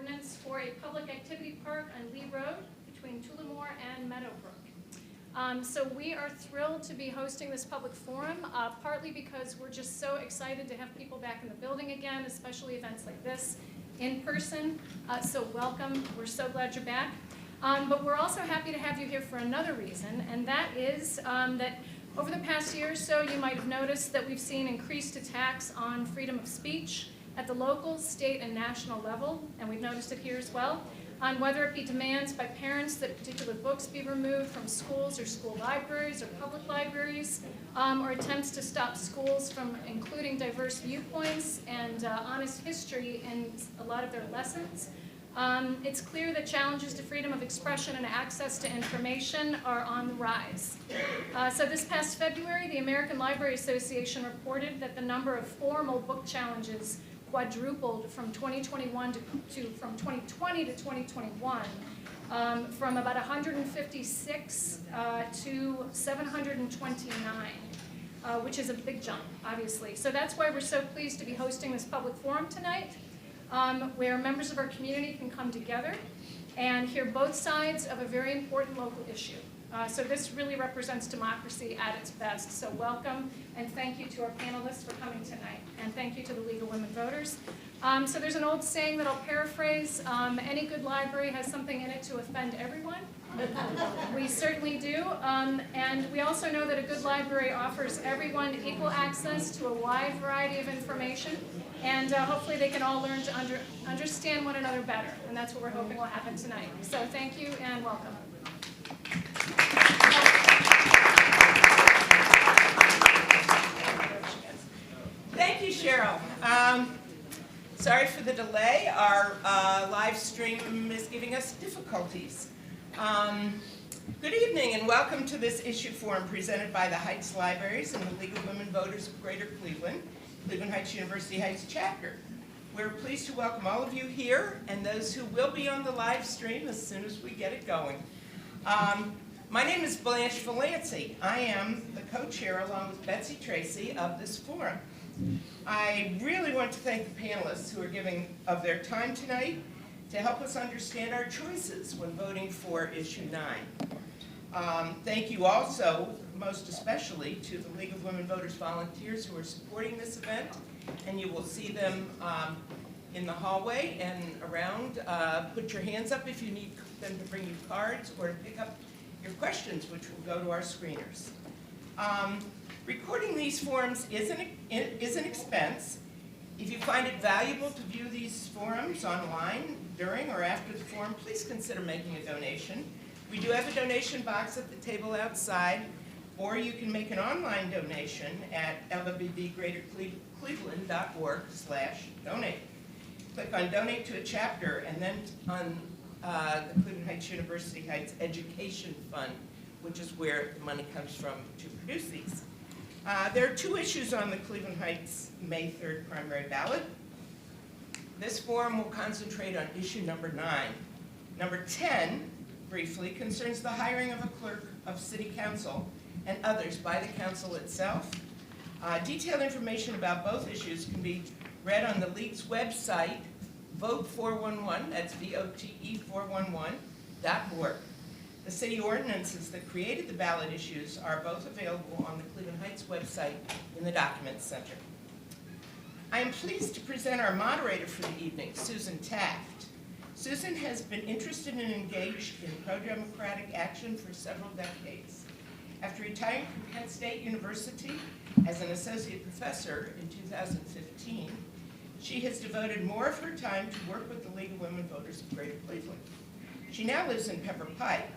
ordinance for a public activity park on Lee Road between Tullamore and Meadowbrook. So we are thrilled to be hosting this public forum, partly because we're just so excited to have people back in the building again, especially events like this in person. So welcome, we're so glad you're back. But we're also happy to have you here for another reason, and that is that over the past year or so, you might have noticed that we've seen increased attacks on freedom of speech at the local, state, and national level, and we've noticed it here as well, on whether it be demands by parents that particular books be removed from schools or school libraries or public libraries, or attempts to stop schools from including diverse viewpoints and honest history in a lot of their lessons. It's clear that challenges to freedom of expression and access to information are on the rise. So this past February, the American Library Association reported that the number of formal book challenges quadrupled from 2021 from 2020 to 2021, from about 156 to 729, which is a big jump, obviously. So that's why we're so pleased to be hosting this public forum tonight, where members of our community can come together and hear both sides of a very important local issue. So this really represents democracy at its best. So welcome, and thank you to our panelists for coming tonight. And thank you to the League of Women Voters. So there's an old saying that I'll paraphrase. Any good library has something in it to offend everyone. We certainly do. And we also know that a good library offers everyone equal access to a wide variety of information. And hopefully they can all learn to understand one another better. And that's what we're hoping will happen tonight. So thank you and welcome. Thank you, Cheryl. Sorry for the delay. Our live stream is giving us difficulties. Good evening and welcome to this issue forum presented by the Heights Libraries and the League of Women Voters of Greater Cleveland, Cleveland Heights University Heights Chapter. We're pleased to welcome all of you here and those who will be on the live stream as soon as we get it going. My name is Blanche Valancy. I am the co-chair along with Betsy Tracy of this forum. I really want to thank the panelists who are giving of their time tonight to help us understand our choices when voting for issue 9. Thank you also, most especially, to the League of Women Voters volunteers who are supporting this event, and you will see them in the hallway and around. Put your hands up if you need them to bring you cards or to pick up your questions, which will go to our screeners. Recording these forums is an expense. If you find it valuable to view these forums online during or after the forum, please consider making a donation. We do have a donation box at the table outside, or you can make an online donation at lwvgreatercleveland.org/donate. Click on Donate to a Chapter, and then on the Cleveland Heights University Heights Education Fund, which is where the money comes from to produce these. There are 2 issues on the Cleveland Heights May 3rd primary ballot. This forum will concentrate on issue number 9. Number 10, briefly, concerns the hiring of a clerk of city council and others by the council itself. Detailed information about both issues can be read on the League's website, Vote 411, that's VOTE 411.org. The city ordinances that created the ballot issues are both available on the Cleveland Heights website in the Documents Center. I am pleased to present our moderator for the evening, Susan Taft. Susan has been interested and engaged in pro-democratic action for several decades. After retiring from Penn State University as an associate professor in 2015, she has devoted more of her time to work with the League of Women Voters of Greater Cleveland. She now lives in Pepper Pike,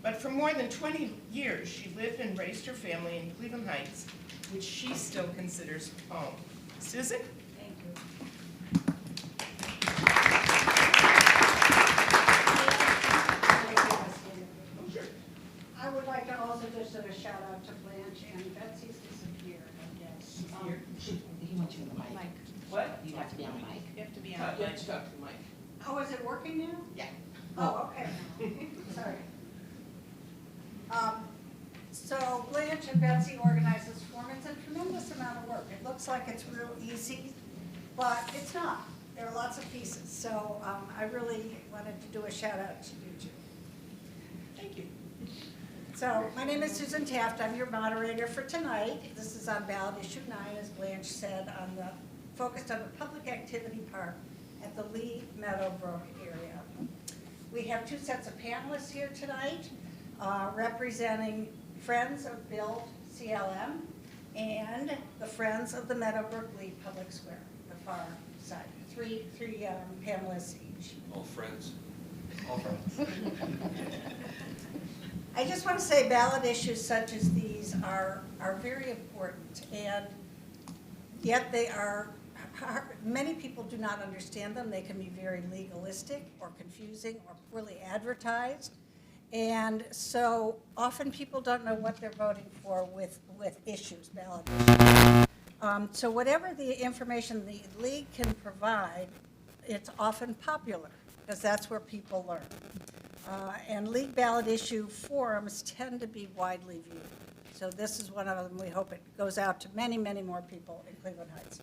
but for more than 20 years, she lived and raised her family in Cleveland Heights, which she still considers home. Susan? Thank you. I would like to also just give a shout out to Blanche and Betsy's disappeared, I guess. He wants you on the mic. What? You have to be on the mic. You have to be You have to talk to Mike. Oh, is it working now? Yeah. Oh, okay. Sorry. So Blanche and Betsy organized this forum. It's a tremendous amount of work. It looks like it's real easy, but it's not. there are lots of pieces, so I really wanted to do a shout out to you two. Thank you. So, my name is Susan Taft, I'm your moderator for tonight. This is on ballot issue 9, as Blanche said, focused on the public activity park at the Lee Meadowbrook area. We have 2 sets of panelists here tonight, representing Friends of Build CLM and the Friends of the Meadowbrook Lee Public Square, the far side. Three panelists each. All friends. All friends. I just want to say ballot issues such as these are very important, and yet they are, many people do not understand them. They can be very legalistic or confusing or poorly advertised. And so often people don't know what they're voting for with issues, ballot issues. So whatever the information the league can provide, it's often popular, because that's where people learn. And league ballot issue forums tend to be widely viewed. So this is one of them. We hope it goes out to many, many more people in Cleveland Heights.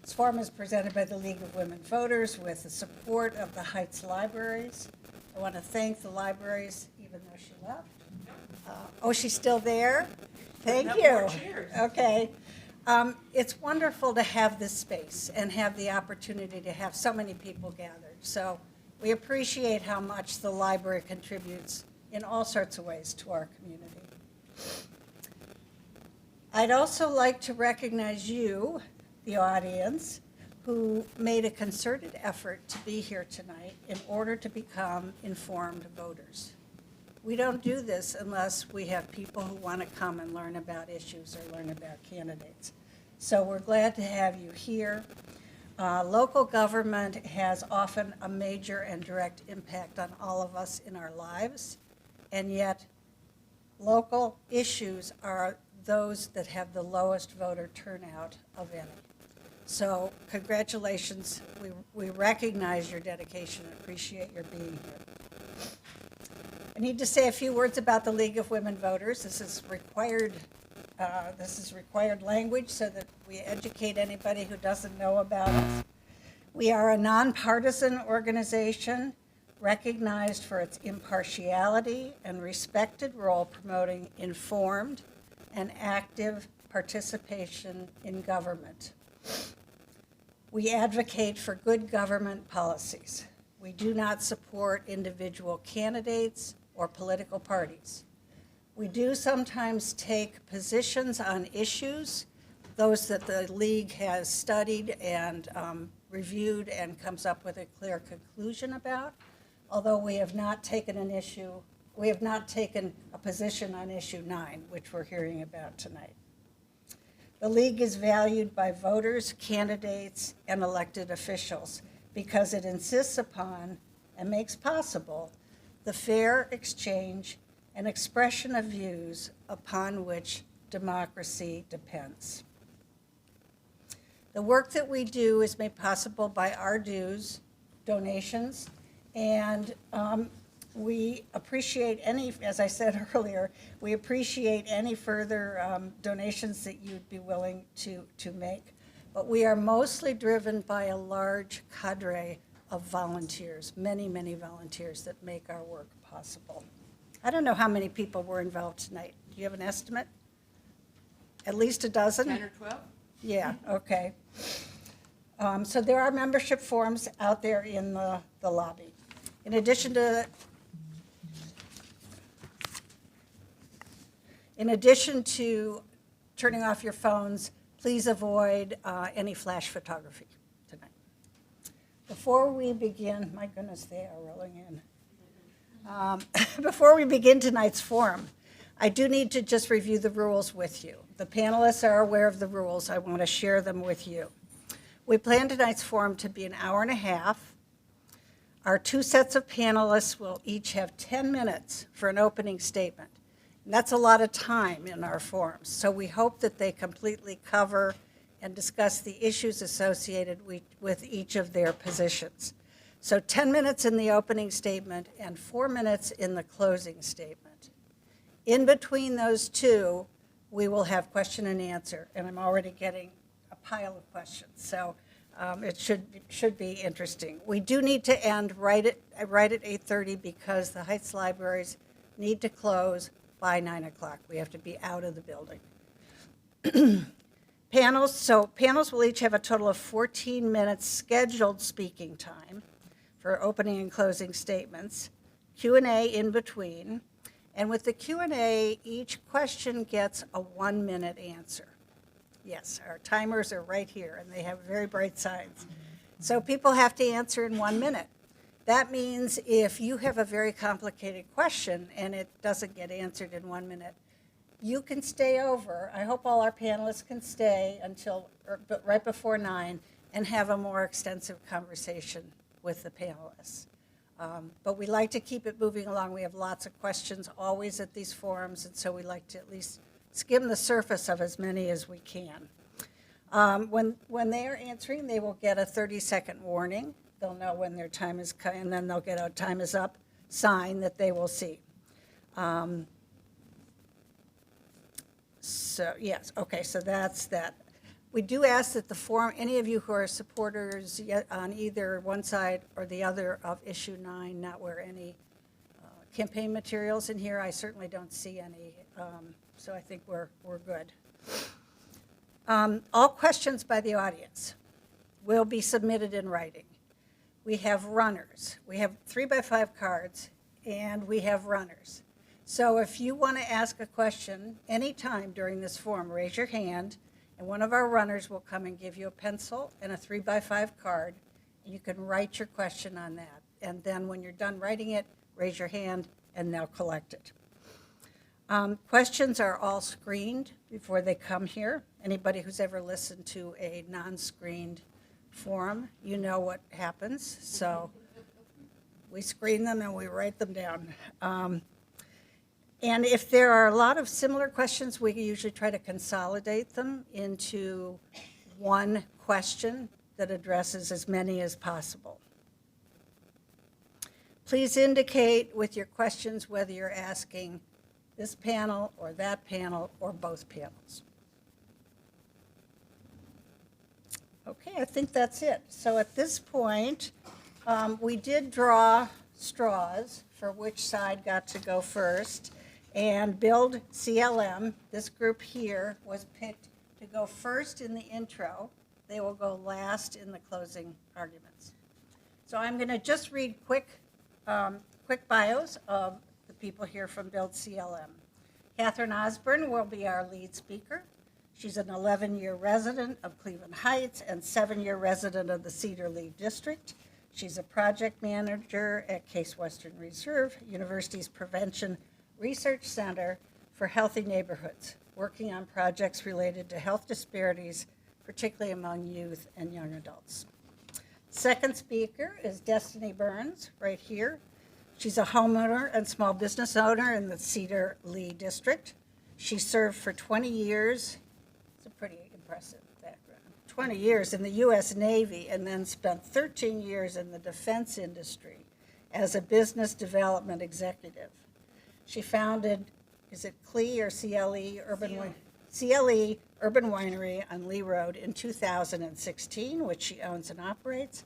This forum is presented by the League of Women Voters with the support of the Heights Libraries. I want to thank the libraries, even though she left. Oh, she's still there? Thank Enough you. more chairs. Okay. It's wonderful to have this space and have the opportunity to have so many people gathered. So we appreciate how much the library contributes in all sorts of ways to our community. I'd also like to recognize you, the audience, who made a concerted effort to be here tonight in order to become informed voters. We don't do this unless we have people who want to come and learn about issues or learn about candidates. So we're glad to have you here. Local government has often a major and direct impact on all of us in our lives, and yet local issues are those that have the lowest voter turnout of any. So congratulations. We recognize your dedication and appreciate your being here. I need to say a few words about the League of Women Voters. This is required language so that we educate anybody who doesn't know about us. We are a nonpartisan organization recognized for its impartiality and respected role promoting informed and active participation in government. We advocate for good government policies. We do not support individual candidates or political parties. We do sometimes take positions on issues, those that the League has studied and reviewed and comes up with a clear conclusion about, although we have not taken a position on issue 9, which we're hearing about tonight. The League is valued by voters, candidates, and elected officials because it insists upon and makes possible the fair exchange and expression of views upon which democracy depends. The work that we do is made possible by our dues, donations, and we appreciate any, as I said earlier, we appreciate any further donations that you'd be willing to make. But we are mostly driven by a large cadre of volunteers, many, many volunteers that make our work possible. I don't know how many people were involved tonight. Do you have an estimate? At least a dozen? 10 or 12? Yeah, okay. So there are membership forms out there in the lobby. In addition to turning off your phones, please avoid any flash photography tonight. Before we begin, my goodness, they are rolling in. Before we begin tonight's forum, I do need to just review the rules with you. The panelists are aware of the rules. I want to share them with you. We plan tonight's forum to be an hour and a half. Our 2 sets of panelists will each have 10 minutes for an opening statement. And that's a lot of time in our forums. So we hope that they completely cover and discuss the issues associated with each of their positions. So 10 minutes in the opening statement and 4 minutes in the closing statement. In between those 2, we will have question and answer, and I'm already getting a pile of questions. So It should be interesting. We do need to end right at 8:30 because the Heights libraries need to close by 9 o'clock. We have to be out of the building. Panels will each have a total of 14 minutes scheduled speaking time for opening and closing statements, Q&A in between, and with the Q&A, each question gets a 1-minute answer. Yes, our timers are right here, and they have very bright signs. So people have to answer in 1 minute. That means if you have a very complicated question and it doesn't get answered in 1 minute, you can stay over. I hope all our panelists can stay until right before 9 and have a more extensive conversation with the panelists. But we like to keep it moving along. We have lots of questions always at these forums, and so we like to at least skim the surface of as many as we can. When they are answering, they will get a 30-second warning. They'll know when their time is cut, and then they'll get a time is up sign that they will see. So yes, okay, so that's that. We do ask that the forum, any of you who are supporters on either one side or the other of issue 9, not wear any campaign materials in here. I certainly don't see any, so I think we're good. All questions by the audience will be submitted in writing. We have runners. We have 3x5 cards, and we have runners. So if you want to ask a question anytime during this forum, raise your hand, and one of our runners will come and give you a pencil and a 3x5 card. You can write your question on that. And then when you're done writing it, raise your hand, and they'll collect it. Questions are all screened before they come here. Anybody who's ever listened to a non-screened forum, you know what happens. So we screen them and we write them down. And if there are a lot of similar questions, we usually try to consolidate them into one question that addresses as many as possible. Please indicate with your questions whether you're asking this panel or that panel or both panels. Okay, I think that's it. So at this point, we did draw straws for which side got to go first. And Build CLM, this group here, was picked to go first in the intro. They will go last in the closing arguments. So I'm going to just read quick bios of the people here from Build CLM. Catherine Osborne will be our lead speaker. She's an 11-year resident of Cleveland Heights and 7-year resident of the Cedar Lee District. She's a project manager at Case Western Reserve, University's Prevention Research Center for Healthy Neighborhoods, working on projects related to health disparities, particularly among youth and young adults. Second speaker is Destiny Burns, right here. She's a homeowner and small business owner in the Cedar Lee District. She served for 20 years, it's a pretty impressive background, 20 years in the U.S. Navy and then spent 13 years in the defense industry as a business development executive. She founded, is it CLE or CLE CLE Urban Winery on Lee Road in 2016, which she owns and operates.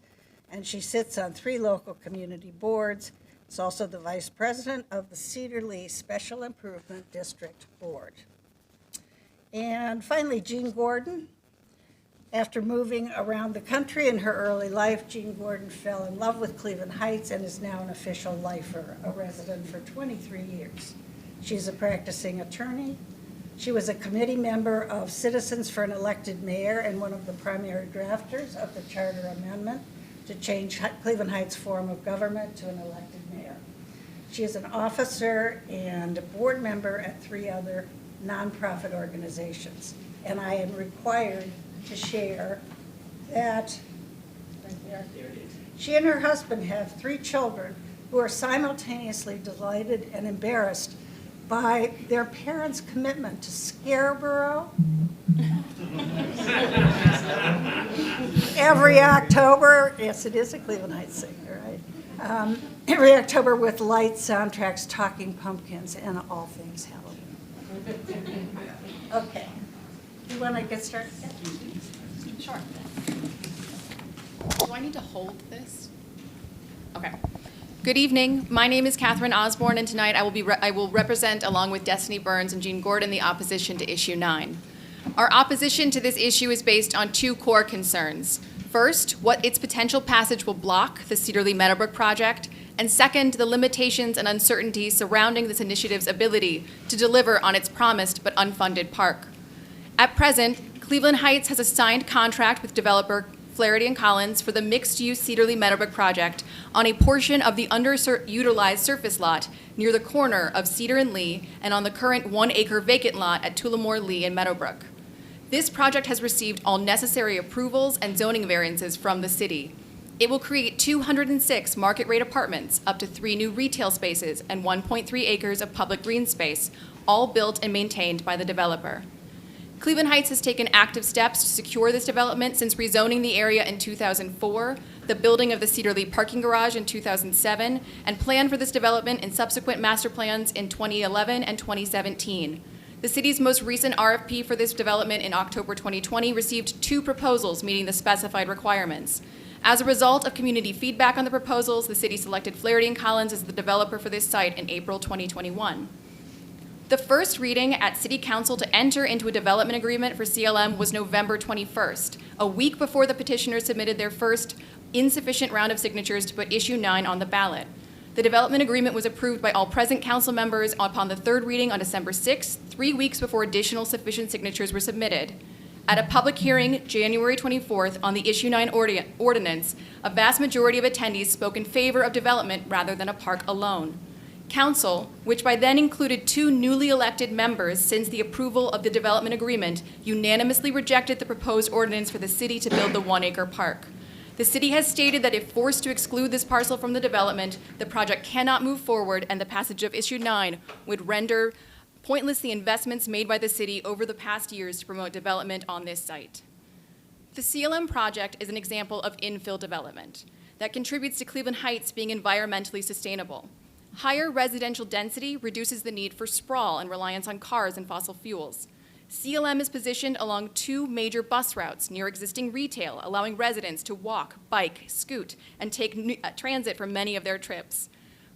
And she sits on 3 local community boards. It's also the vice president of the Cedar Lee Special Improvement District Board. And finally, Jean Gordon. After moving around the country in her early life, Jean Gordon fell in love with Cleveland Heights and is now an official lifer, a resident for 23 years. She's a practicing attorney. She was a committee member of Citizens for an Elected Mayor and one of the primary drafters of the charter amendment to change Cleveland Heights' form of government to an elected mayor. She is an officer and a board member at 3 other nonprofit organizations. And I am required to share that right there. She and her husband have 3 children who are simultaneously delighted and embarrassed by their parents' commitment to Scarborough every October. Yes, it is a Cleveland Heights thing, right? Every October with light soundtracks, talking pumpkins, and all things Halloween. Okay. You want to get started? Sure. I need to hold this? Okay. Good evening. My name is Catherine Osborne, and tonight I will represent, along with Destiny Burns and Jean Gordon, the opposition to Issue 9. Our opposition to this issue is based on two core concerns. First, what its potential passage will block the Cedar Lee Meadowbrook project, and second, the limitations and uncertainties surrounding this initiative's ability to deliver on its promised but unfunded park. At present, Cleveland Heights has a signed contract with developer Flaherty & Collins for the mixed-use Cedar Lee Meadowbrook project on a portion of the underutilized surface lot near the corner of Cedar and Lee and on the current 1-acre vacant lot at Tullamore, Lee, and Meadowbrook. This project has received all necessary approvals and zoning variances from the city. It will create 206 market-rate apartments, up to 3 new retail spaces, and 1.3 acres of public green space, all built and maintained by the developer. Cleveland Heights has taken active steps to secure this development since rezoning the area in 2004, the building of the Cedar Lee parking garage in 2007, and planned for this development in subsequent master plans in 2011 and 2017. The city's most recent RFP for this development in October 2020 received 2 proposals meeting the specified requirements. As a result of community feedback on the proposals, the city selected Flaherty & Collins as the developer for this site in April 2021. The first reading at City Council to enter into a development agreement for CLM was November 21st, a week before the petitioners submitted their first insufficient round of signatures to put Issue 9 on the ballot. The development agreement was approved by all present council members upon the third reading on December 6th, 3 weeks before additional sufficient signatures were submitted. At a public hearing, January 24th, on the Issue 9 ordinance, a vast majority of attendees spoke in favor of development rather than a park alone. Council, which by then included 2 newly elected members since the approval of the development agreement, unanimously rejected the proposed ordinance for the city to build the 1-acre park. The city has stated that if forced to exclude this parcel from the development, the project cannot move forward, and the passage of Issue 9 would render pointless the investments made by the city over the past years to promote development on this site. The CLM project is an example of infill development that contributes to Cleveland Heights being environmentally sustainable. Higher residential density reduces the need for sprawl and reliance on cars and fossil fuels. CLM is positioned along 2 major bus routes near existing retail, allowing residents to walk, bike, scoot, and take transit for many of their trips.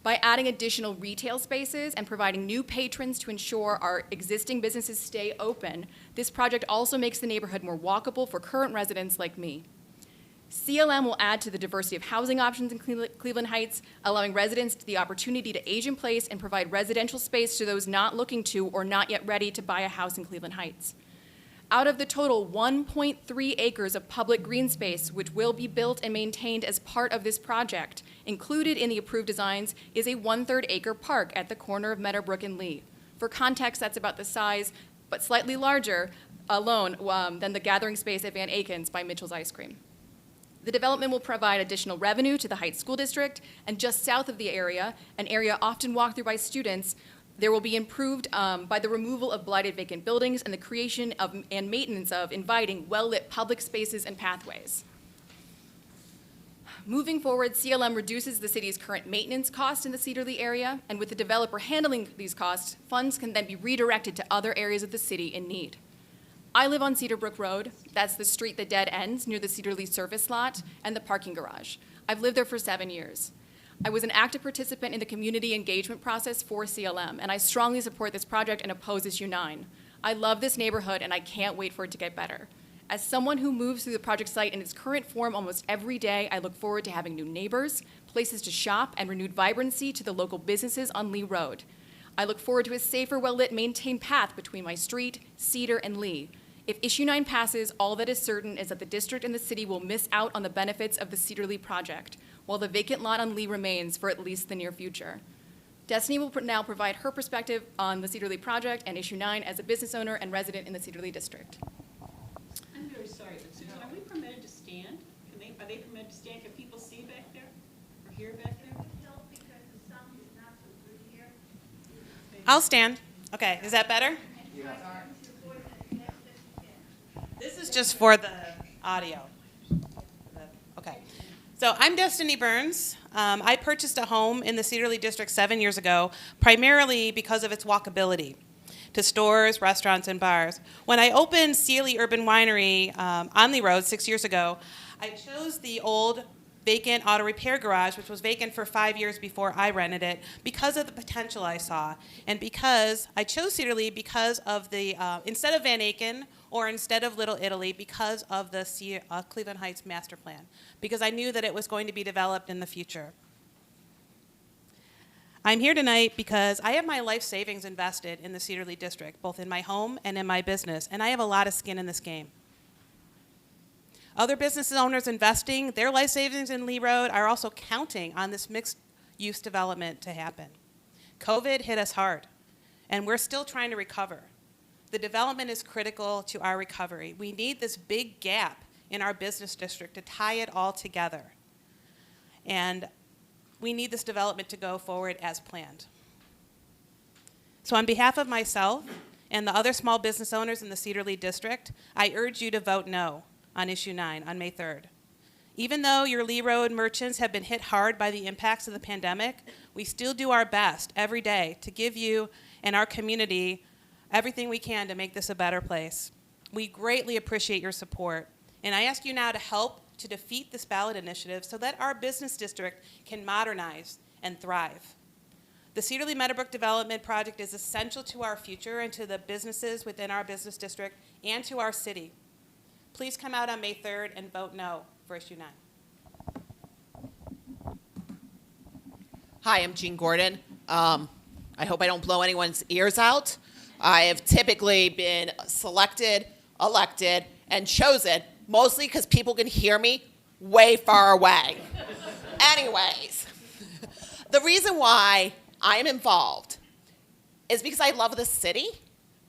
By adding additional retail spaces and providing new patrons to ensure our existing businesses stay open, this project also makes the neighborhood more walkable for current residents like me. CLM will add to the diversity of housing options in Cleveland Heights, allowing residents the opportunity to age in place and provide residential space to those not looking to or not yet ready to buy a house in Cleveland Heights. Out of the total 1.3 acres of public green space, which will be built and maintained as part of this project, included in the approved designs is a 1/3 acre park at the corner of Meadowbrook and Lee. For context, that's about the size, but slightly larger alone than the gathering space at Van Aken's by Mitchell's Ice Cream. The development will provide additional revenue to the Heights School District, and just south of the area, an area often walked through by students, there will be improved by the removal of blighted vacant buildings and the creation of and maintenance of inviting, well-lit public spaces and pathways. Moving forward, CLM reduces the city's current maintenance costs in the Cedar Lee area, and with the developer handling these costs, funds can then be redirected to other areas of the city in need. I live on Cedar Brook Road. That's the street that dead ends near the Cedar Lee surface lot and the parking garage. I've lived there for 7 years. I was an active participant in the community engagement process for CLM, and I strongly support this project and oppose Issue 9. I love this neighborhood, and I can't wait for it to get better. As someone who moves through the project site in its current form almost every day, I look forward to having new neighbors, places to shop, and renewed vibrancy to the local businesses on Lee Road. I look forward to a safer, well-lit, maintained path between my street, Cedar, and Lee. If Issue 9 passes, all that is certain is that the district and the city will miss out on the benefits of the Cedar Lee project, while the vacant lot on Lee remains for at least the near future. Destiny will now provide her perspective on the Cedar Lee project and Issue 9 as a business owner and resident in the Cedar Lee district. I'm very sorry, but Susan, are we permitted to stand? Are they permitted to stand? Can people see back there or hear back there? I'll stand. Okay, is that better? This is just for the audio. Okay. So I'm Destiny Burns. I purchased a home in the Cedar Lee District 7 years ago, primarily because of its walkability to stores, restaurants, and bars. When I opened Sealy Urban Winery on Lee Road 6 years ago, I chose the old vacant auto repair garage, which was vacant for 5 years before I rented it, because of the potential I saw. And because I chose Cedar Lee because of the, instead of Van Aken or instead of Little Italy, because of the Cleveland Heights master plan, because I knew that it was going to be developed in the future. I'm here tonight because I have my life savings invested in the Cedar Lee district, both in my home and in my business, and I have a lot of skin in this game. Other business owners investing their life savings in Lee Road are also counting on this mixed-use development to happen. COVID hit us hard, and we're still trying to recover. The development is critical to our recovery. We need this big gap in our business district to tie it all together. And we need this development to go forward as planned. So on behalf of myself and the other small business owners in the Cedar Lee district, I urge you to vote no on issue 9 on May 3rd. Even though your Lee Road merchants have been hit hard by the impacts of the pandemic, we still do our best every day to give you and our community everything we can to make this a better place. We greatly appreciate your support, and I ask you now to help to defeat this ballot initiative so that our business district can modernize and thrive. The Cedar Lee Meadowbrook Development Project is essential to our future and to the businesses within our business district and to our city. Please come out on May 3rd and vote no for issue 9. Hi, I'm Jean Gordon. I hope I don't blow anyone's ears out. I have typically been selected, elected, and chosen mostly because people can hear me way far away. Anyways, the reason why I am involved is because I love the city,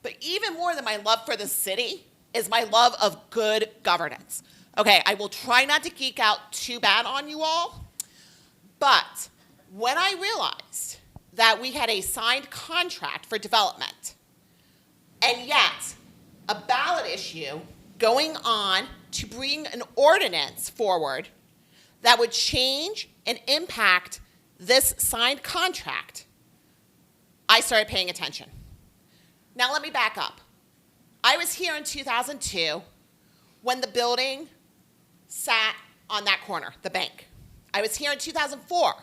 but even more than my love for the city is my love of good governance. Okay, I will try not to geek out too bad on you all, but when I realized that we had a signed contract for development, and yet a ballot issue going on to bring an ordinance forward that would change and impact this signed contract, I started paying attention. Now let me back up. I was here in 2002 when the building sat on that corner, the bank. I was here in 2004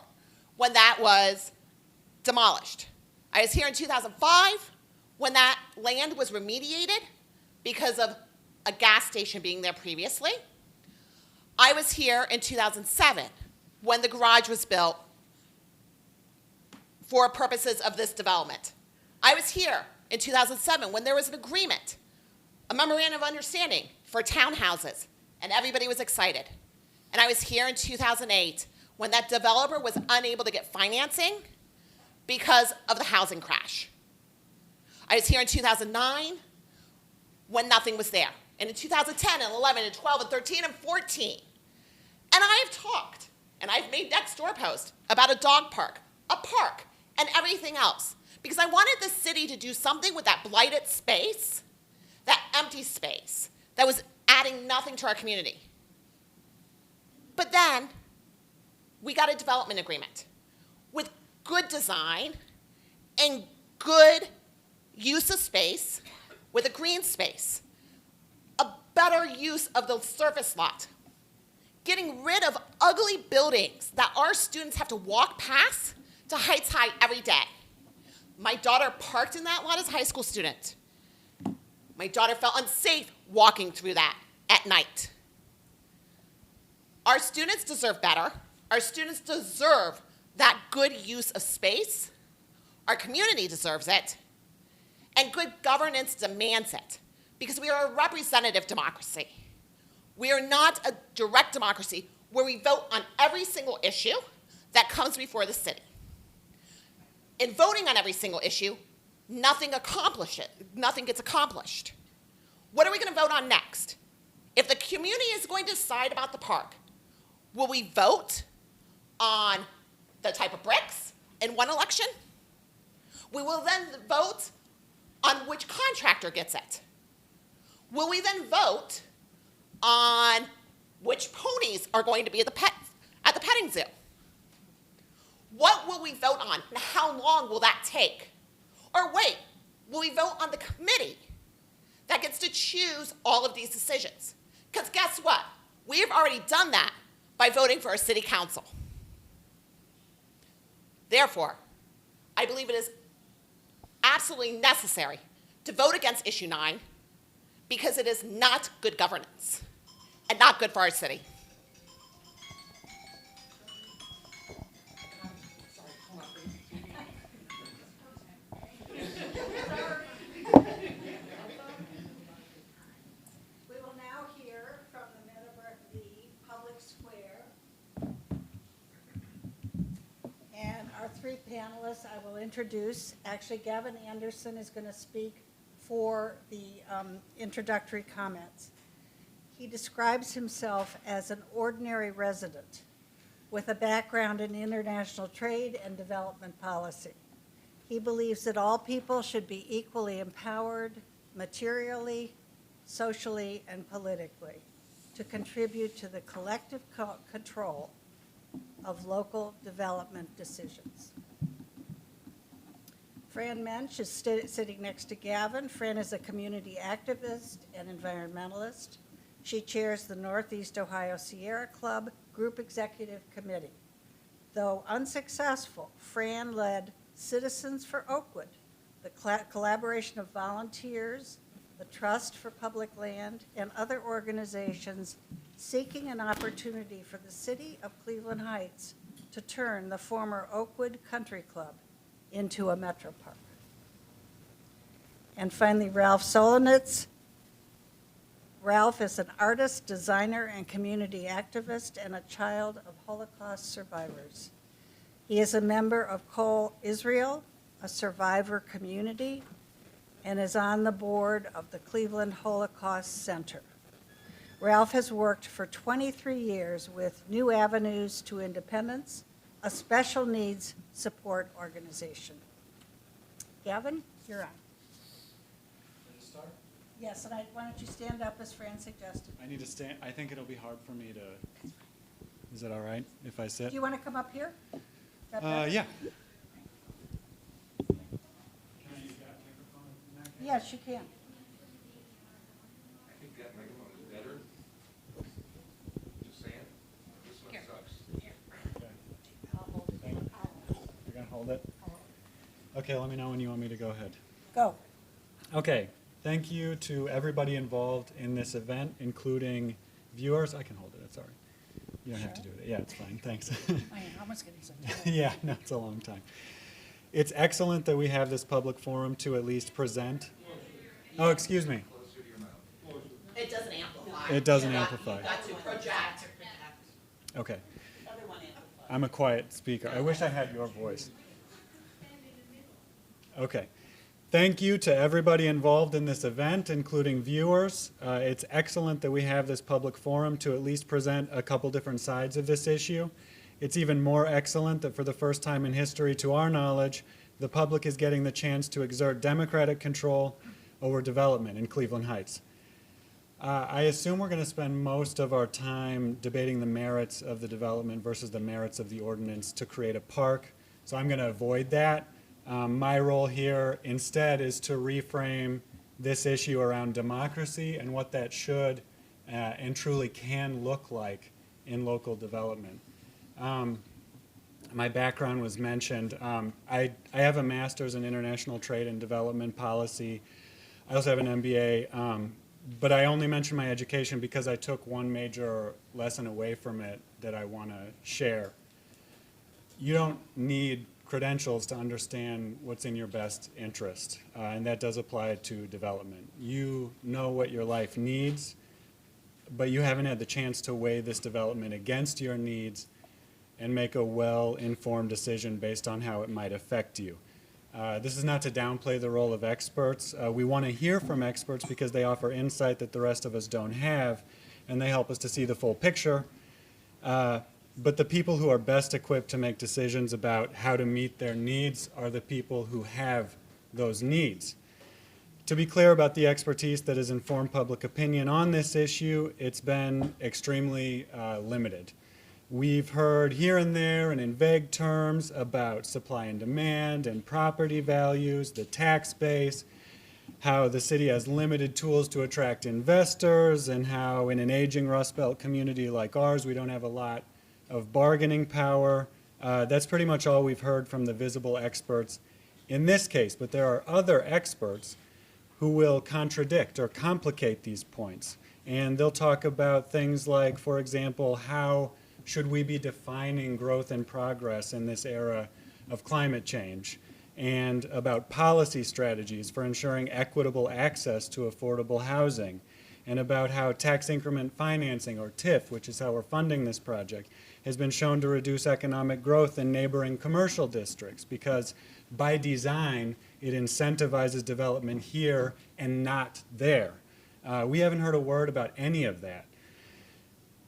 when that was demolished. I was here in 2005 when that land was remediated because of a gas station being there previously. I was here in 2007 when the garage was built for purposes of this development. I was here in 2007 when there was an agreement, a memorandum of understanding for townhouses, and everybody was excited. And I was here in 2008 when that developer was unable to get financing because of the housing crash. I was here in 2009 when nothing was there. And in 2010 and 11 and 12 and 13 and 14. And I have talked, and I've made next door posts about a dog park, a park, and everything else. Because I wanted the city to do something with that blighted space, that empty space, that was adding nothing to our community. But then, we got a development agreement with good design and good use of space with a green space, a better use of the surface lot, getting rid of ugly buildings that our students have to walk past to Heights High every day. My daughter parked in that lot as a high school student. My daughter felt unsafe walking through that at night. Our students deserve better. Our students deserve that good use of space. Our community deserves it. And good governance demands it, because we are a representative democracy. We are not a direct democracy where we vote on every single issue that comes before the city. In voting on every single issue, nothing gets accomplished. What are we going to vote on next? If the community is going to decide about the park, will we vote on the type of bricks in one election? We will then vote on which contractor gets it. Will we then vote on which ponies are going to be at the petting zoo? What will we vote on, and how long will that take? Or wait, will we vote on the committee that gets to choose all of these decisions? Because guess what? We have already done that by voting for a city council. Therefore, I believe it is absolutely necessary to vote against issue 9 because it is not good governance and not good for our city. We will now hear from the public square. And our three panelists I will introduce. Actually, Gavin Anderson is going to speak for the introductory comments. He describes himself as an ordinary resident with a background in international trade and development policy. He believes that all people should be equally empowered materially, socially, and politically to contribute to the collective control of local development decisions. Fran Mensch is sitting next to Gavin. Fran is a community activist and environmentalist. She chairs the Northeast Ohio Sierra Club Group Executive Committee. Though unsuccessful, Fran led Citizens for Oakwood, the collaboration of volunteers, the Trust for Public Land, and other organizations seeking an opportunity for the city of Cleveland Heights to turn the former Oakwood Country Club into a metro park. And finally, Ralph Solonitz. Ralph is an artist, designer, and community activist and a child of Holocaust survivors. He is a member of Kol Israel, a survivor community, and is on the board of the Cleveland Holocaust Center. Ralph has worked for 23 years with New Avenues to Independence, a special needs support organization. Gavin, you're on. Yes, and why don't you stand up as Fran suggested? I need to stand. I think it'll be hard for me to. Is it all right if I sit? Do you want to come up here? Is that better? Yeah. Yes, you can. I think that microphone is better. Just saying. This one sucks. You're gonna hold it. Okay. Let me know when you want me to go ahead. Go. Okay. Thank you to everybody involved in this event, including viewers. I can hold it. It's all right. You don't have to do it. Yeah, it's fine. Thanks. I am almost getting so tired. Yeah, no, it's a long time. It's excellent that we have this public forum to at least present. Oh, excuse me. It doesn't amplify. It doesn't You've got- amplify. You've got to project. Okay. I'm a quiet speaker. I wish I had your voice. Okay. Thank you to everybody involved in this event, including viewers. It's excellent that we have this public forum to at least present a couple different sides of this issue. It's even more excellent that for the first time in history, to our knowledge, the public is getting the chance to exert democratic control over development in Cleveland Heights. I assume we're going to spend most of our time debating the merits of the development versus the merits of the ordinance to create a park, so I'm going to avoid that. My role here instead is to reframe this issue around democracy and what that should and truly can look like in local development. My background was mentioned. I have a master's in international trade and development policy. I also have an MBA, but I only mention my education because I took one major lesson away from it that I want to share. You don't need credentials to understand what's in your best interest, and that does apply to development. You know what your life needs, but you haven't had the chance to weigh this development against your needs and make a well-informed decision based on how it might affect you. This is not to downplay the role of experts. We want to hear from experts because they offer insight that the rest of us don't have, and they help us to see the full picture. But the people who are best equipped to make decisions about how to meet their needs are the people who have those needs. To be clear about the expertise that has informed public opinion on this issue, it's been extremely limited. We've heard here and there and in vague terms about supply and demand and property values, the tax base, how the city has limited tools to attract investors, and how in an aging Rust Belt community like ours, we don't have a lot of bargaining power. That's pretty much all we've heard from the visible experts in this case, but there are other experts who will contradict or complicate these points. And they'll talk about things like, for example, how should we be defining growth and progress in this era of climate change, and about policy strategies for ensuring equitable access to affordable housing, and about how tax increment financing, or TIF, which is how we're funding this project, has been shown to reduce economic growth in neighboring commercial districts because by design it incentivizes development here and not there. We haven't heard a word about any of that.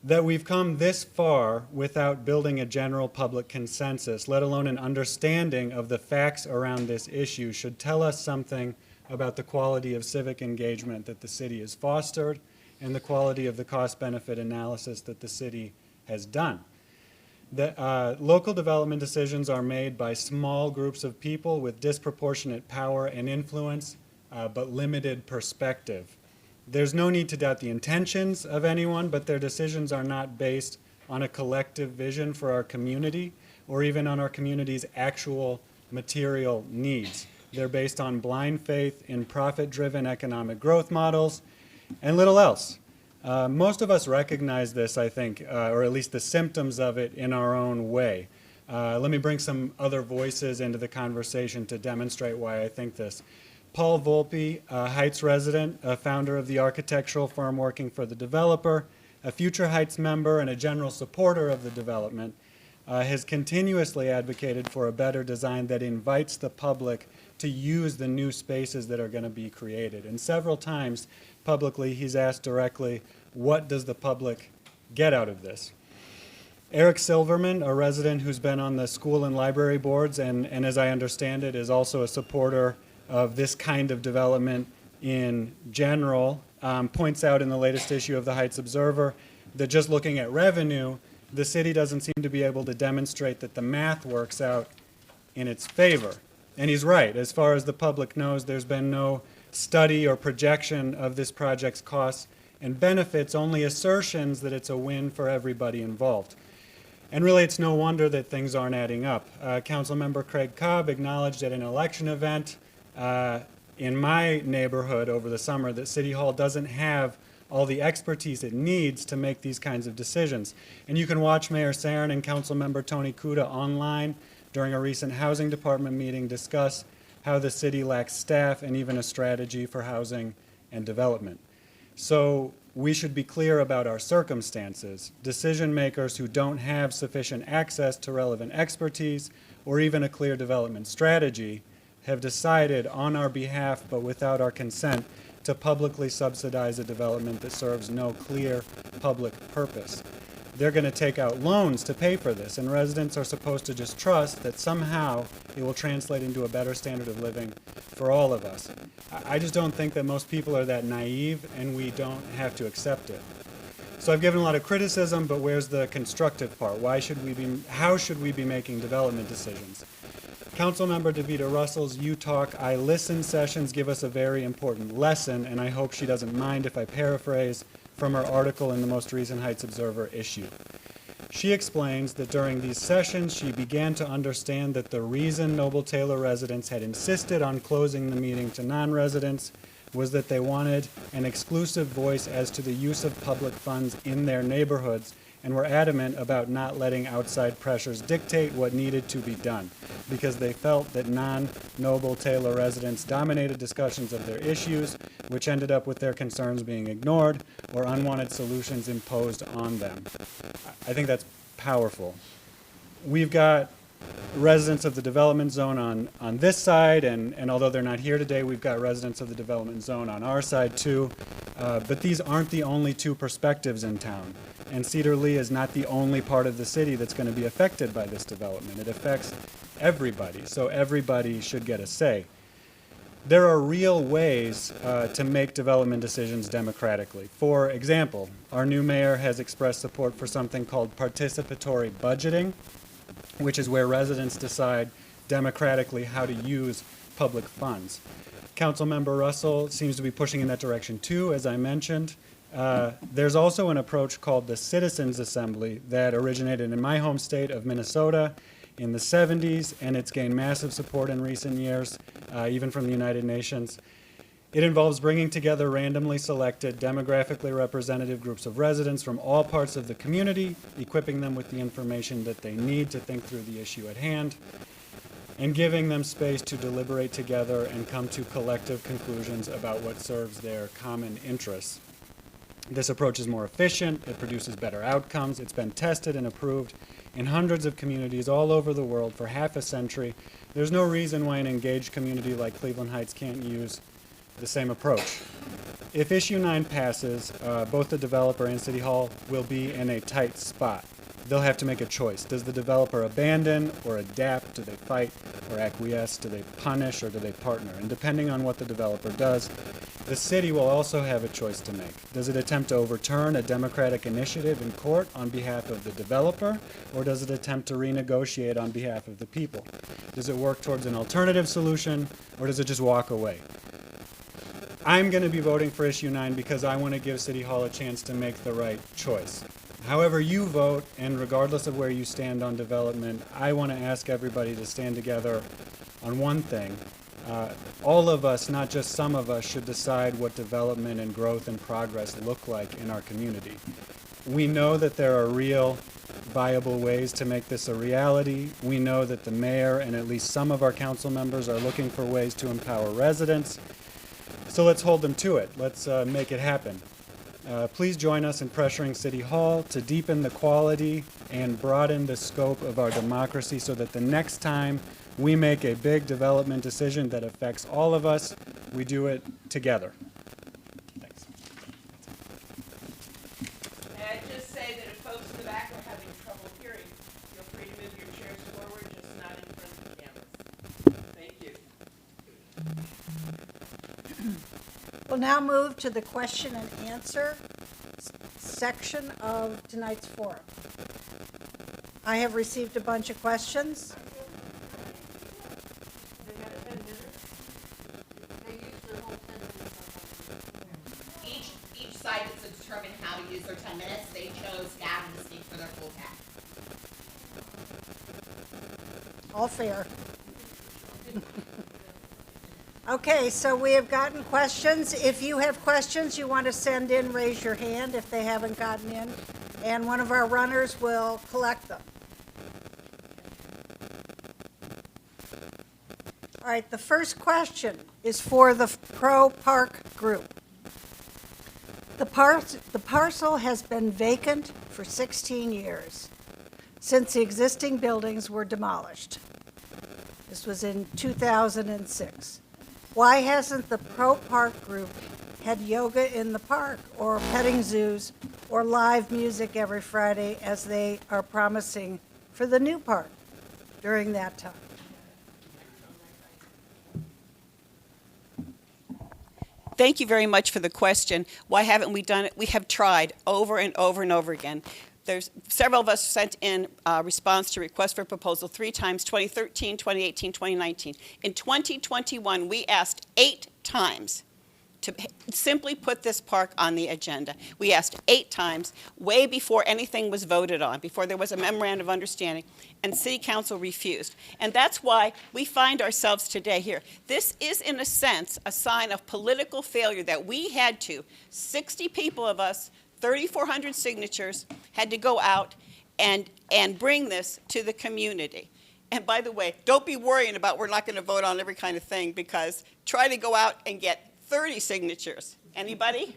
That we've come this far without building a general public consensus, let alone an understanding of the facts around this issue, should tell us something about the quality of civic engagement that the city has fostered and the quality of the cost-benefit analysis that the city has done. Local development decisions are made by small groups of people with disproportionate power and influence, but limited perspective. There's no need to doubt the intentions of anyone, but their decisions are not based on a collective vision for our community or even on our community's actual material needs. They're based on blind faith in profit-driven economic growth models and little else. Most of us recognize this, I think, or at least the symptoms of it in our own way. Let me bring some other voices into the conversation to demonstrate why I think this. Paul Volpe, a Heights resident, a founder of the architectural firm working for the developer, a future Heights member and a general supporter of the development, has continuously advocated for a better design that invites the public to use the new spaces that are going to be created. And several times publicly he's asked directly, what does the public get out of this? Eric Silverman, a resident who's been on the school and library boards and as I understand it is also a supporter of this kind of development in general, points out in the latest issue of the Heights Observer that just looking at revenue, the city doesn't seem to be able to demonstrate that the math works out in its favor. And he's right. As far as the public knows, there's been no study or projection of this project's costs and benefits, only assertions that it's a win for everybody involved. And really, it's no wonder that things aren't adding up. Councilmember Craig Cobb acknowledged at an election event in my neighborhood over the summer that City Hall doesn't have all the expertise it needs to make these kinds of decisions. And you can watch Mayor Sarin and Councilmember Tony Kuda online during a recent Housing Department meeting discuss how the city lacks staff and even a strategy for housing and development. So we should be clear about our circumstances. Decision makers who don't have sufficient access to relevant expertise or even a clear development strategy have decided on our behalf, but without our consent, to publicly subsidize a development that serves no clear public purpose. They're going to take out loans to pay for this, and residents are supposed to just trust that somehow it will translate into a better standard of living for all of us. I just don't think that most people are that naive, and we don't have to accept it. So I've given a lot of criticism, but where's the constructive part? How should we be making development decisions? Councilmember DeVita Russell's You Talk, I Listen sessions give us a very important lesson, and I hope she doesn't mind if I paraphrase from her article in the most recent Heights Observer issue. She explains that during these sessions, she began to understand that the reason Noble Taylor residents had insisted on closing the meeting to non-residents was that they wanted an exclusive voice as to the use of public funds in their neighborhoods and were adamant about not letting outside pressures dictate what needed to be done, because they felt that non-Noble Taylor residents dominated discussions of their issues, which ended up with their concerns being ignored or unwanted solutions imposed on them. I think that's powerful. We've got residents of the development zone on this side, and although they're not here today, we've got residents of the development zone on our side too. But these aren't the only two perspectives in town. And Cedar Lee is not the only part of the city that's going to be affected by this development. It affects everybody, so everybody should get a say. There are real ways to make development decisions democratically. For example, our new mayor has expressed support for something called participatory budgeting, which is where residents decide democratically how to use public funds. Councilmember Russell seems to be pushing in that direction too, as I mentioned. There's also an approach called the Citizens Assembly that originated in my home state of Minnesota in the 70s, and it's gained massive support in recent years, even from the United Nations. It involves bringing together randomly selected, demographically representative groups of residents from all parts of the community, equipping them with the information that they need to think through the issue at hand, and giving them space to deliberate together and come to collective conclusions about what serves their common interests. This approach is more efficient, it produces better outcomes, it's been tested and approved in hundreds of communities all over the world for half a century. There's no reason why an engaged community like Cleveland Heights can't use the same approach. If issue 9 passes, both the developer and City Hall will be in a tight spot. They'll have to make a choice. Does the developer abandon or adapt? Do they fight or acquiesce? Do they punish or do they partner? And depending on what the developer does, the city will also have a choice to make. Does it attempt to overturn a democratic initiative in court on behalf of the developer, or does it attempt to renegotiate on behalf of the people? Does it work towards an alternative solution, or does it just walk away? I'm going to be voting for issue 9 because I want to give City Hall a chance to make the right choice. However you vote, and regardless of where you stand on development, I want to ask everybody to stand together on one thing. All of us, not just some of us, should decide what development and growth and progress look like in our community. We know that there are real, viable ways to make this a reality. We know that the mayor and at least some of our council members are looking for ways to empower residents. So let's hold them to it. Let's make it happen. Please join us in pressuring City Hall to deepen the quality and broaden the scope of our democracy so that the next time we make a big development decision that affects all of us, we do it together. Thanks. May I just say that if folks in the back are having trouble hearing, feel free to move your chairs forward, just not in front of the cameras. Thank you. We'll now move to the question and answer section of tonight's forum. I have received a bunch of questions. Each side gets to determine how to use their 10 minutes. They chose Gavin to speak for their full 10. All fair. Okay, so we have gotten questions. If you have questions you want to send in, raise your hand if they haven't gotten in, and one of our runners will collect them. All right, the first question is for the Pro Park group. The parcel has been vacant for 16 years since the existing buildings were demolished. This was in 2006. Why hasn't the Pro Park group had yoga in the park or petting zoos or live music every Friday as they are promising for the new park during that time? Thank you very much for the question. Why haven't we done it? We have tried over and over and over again. There's several of us sent in a response to request for proposal 3 times, 2013, 2018, 2019. In 2021, we asked 8 times to simply put this park on the agenda. We asked 8 times, way before anything was voted on, before there was a memorandum of understanding, and City Council refused. And that's why we find ourselves today here. This is, in a sense, a sign of political failure that we had to, 60 people of us, 3,400 signatures, had to go out and bring this to the community. And by the way, don't be worrying about we're not going to vote on every kind of thing, because try to go out and get 30 signatures. Anybody?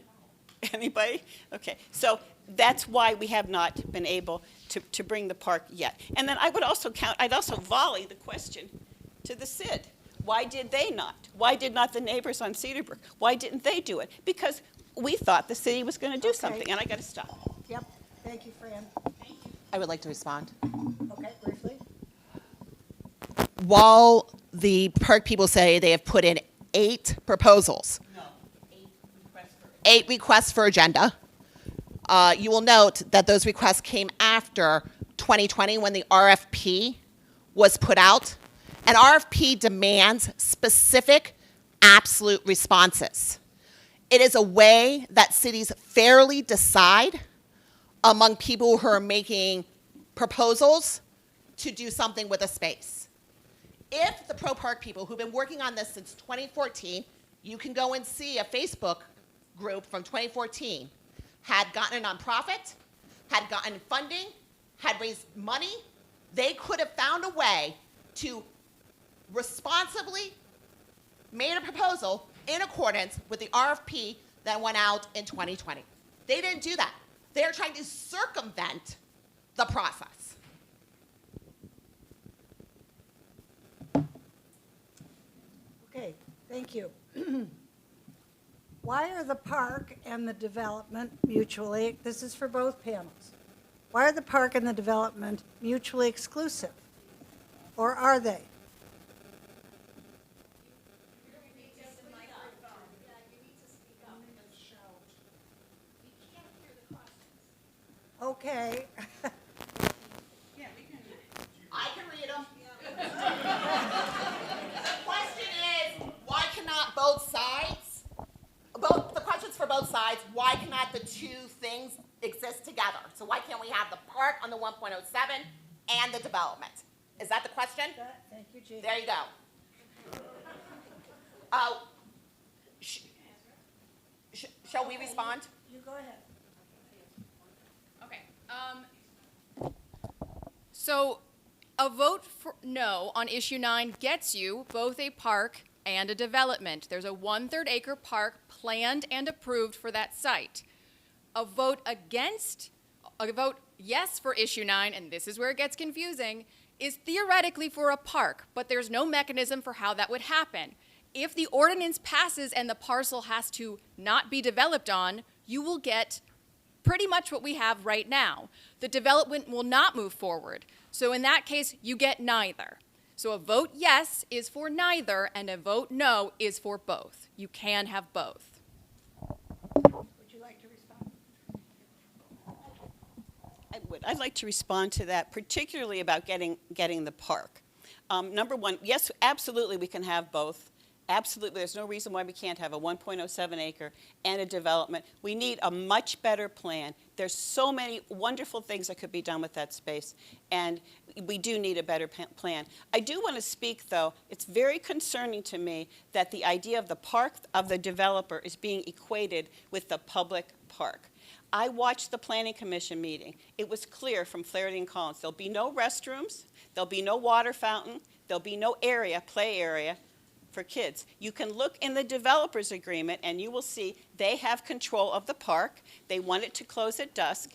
Anybody? Okay, so that's why we have not been able to bring the park yet. And then I'd also volley the question to the CID. Why did they not? Why did not the neighbors on Cedarbrook? Why didn't they do it? Because we thought the city was going to do something, and I got to stop. Yep, thank you, Fran. I would like to respond. Okay, briefly. While the park people say they have put in 8 proposals, 8 requests for agenda, you will note that those requests came after 2020 when the RFP was put out, An RFP demands specific, absolute responses. It is a way that cities fairly decide among people who are making proposals to do something with a space. If the Pro Park people who've been working on this since 2014, you can go and see a Facebook group from 2014, had gotten a nonprofit, had gotten funding, had raised money, they could have found a way to responsibly made a proposal in accordance with the RFP that went out in 2020. They didn't do that. They're trying to circumvent the process. Okay, thank you. Why are the park and the development mutually, this is for both panels, why are the park and the development mutually exclusive? Or are they? Okay. I can read them. The question is, why cannot both sides, the question's for both sides, why cannot the two things exist together? So why can't we have the park on the 1.07 and the development? Is that the question? Thank you, Jean. There you go. Shall we respond? You go ahead. Okay. So a vote for no on issue 9 gets you both a park and a development. There's a 1/3 acre park planned and approved for that site. A vote yes for issue 9, and this is where it gets confusing, is theoretically for a park, but there's no mechanism for how that would happen. If the ordinance passes and the parcel has to not be developed on, you will get pretty much what we have right now. The development will not move forward. So in that case, you get neither. So a vote yes is for neither, and a vote no is for both. You can have both. Would you like to respond? I would. I'd like to respond to that, particularly about getting the park. Number one, yes, absolutely we can have both. Absolutely, there's no reason why we can't have a 1.07 acre and a development. We need a much better plan. There's so many wonderful things that could be done with that space, and we do need a better plan. I do want to speak, though, it's very concerning to me that the idea of the park of the developer is being equated with the public park. I watched the Planning Commission meeting. It was clear from Flaherty and Collins, there'll be no restrooms, there'll be no water fountain, there'll be no play area, for kids. You can look in the developer's agreement and you will see they have control of the park. They want it to close at dusk.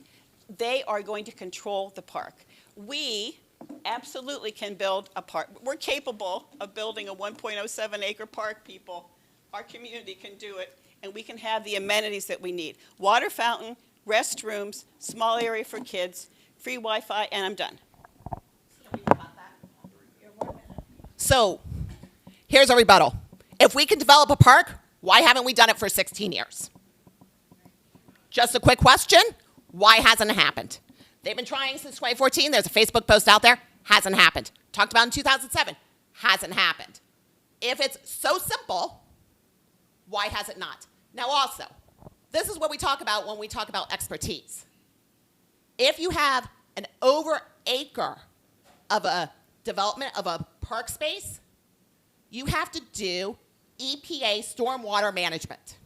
They are going to control the park. We absolutely can build a park. We're capable of building a 1.07 acre park, people. Our community can do it, and we can have the amenities that we need. Water fountain, restrooms, small area for kids, free Wi-Fi, and I'm done. So, here's a rebuttal. If we can develop a park, why haven't we done it for 16 years? Just a quick question, why hasn't it happened? They've been trying since 2014. There's a Facebook post out there, hasn't happened. Talked about in 2007, hasn't happened. If it's so simple, why has it not? Now also, this is what we talk about when we talk about expertise. If you have an over acre of a development of a park space, you have to do EPA stormwater management.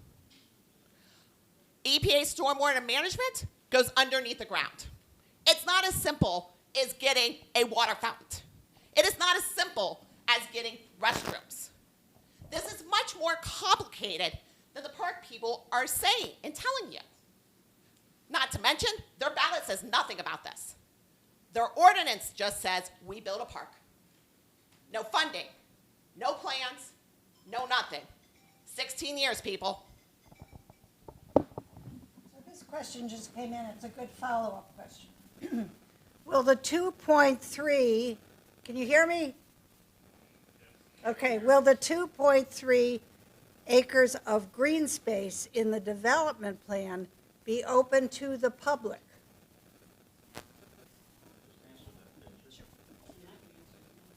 EPA stormwater management goes underneath the ground. It's not as simple as getting a water fountain. It is not as simple as getting restrooms. This is much more complicated than the park people are saying and telling you. Not to mention, their ballot says nothing about this. Their ordinance just says, we build a park. No funding. No plans, no nothing. 16 years, people. So this question just came in. It's a good follow-up question. Will the 2.3, can you hear me? Okay, will the 2.3 acres of green space in the development plan be open to the public?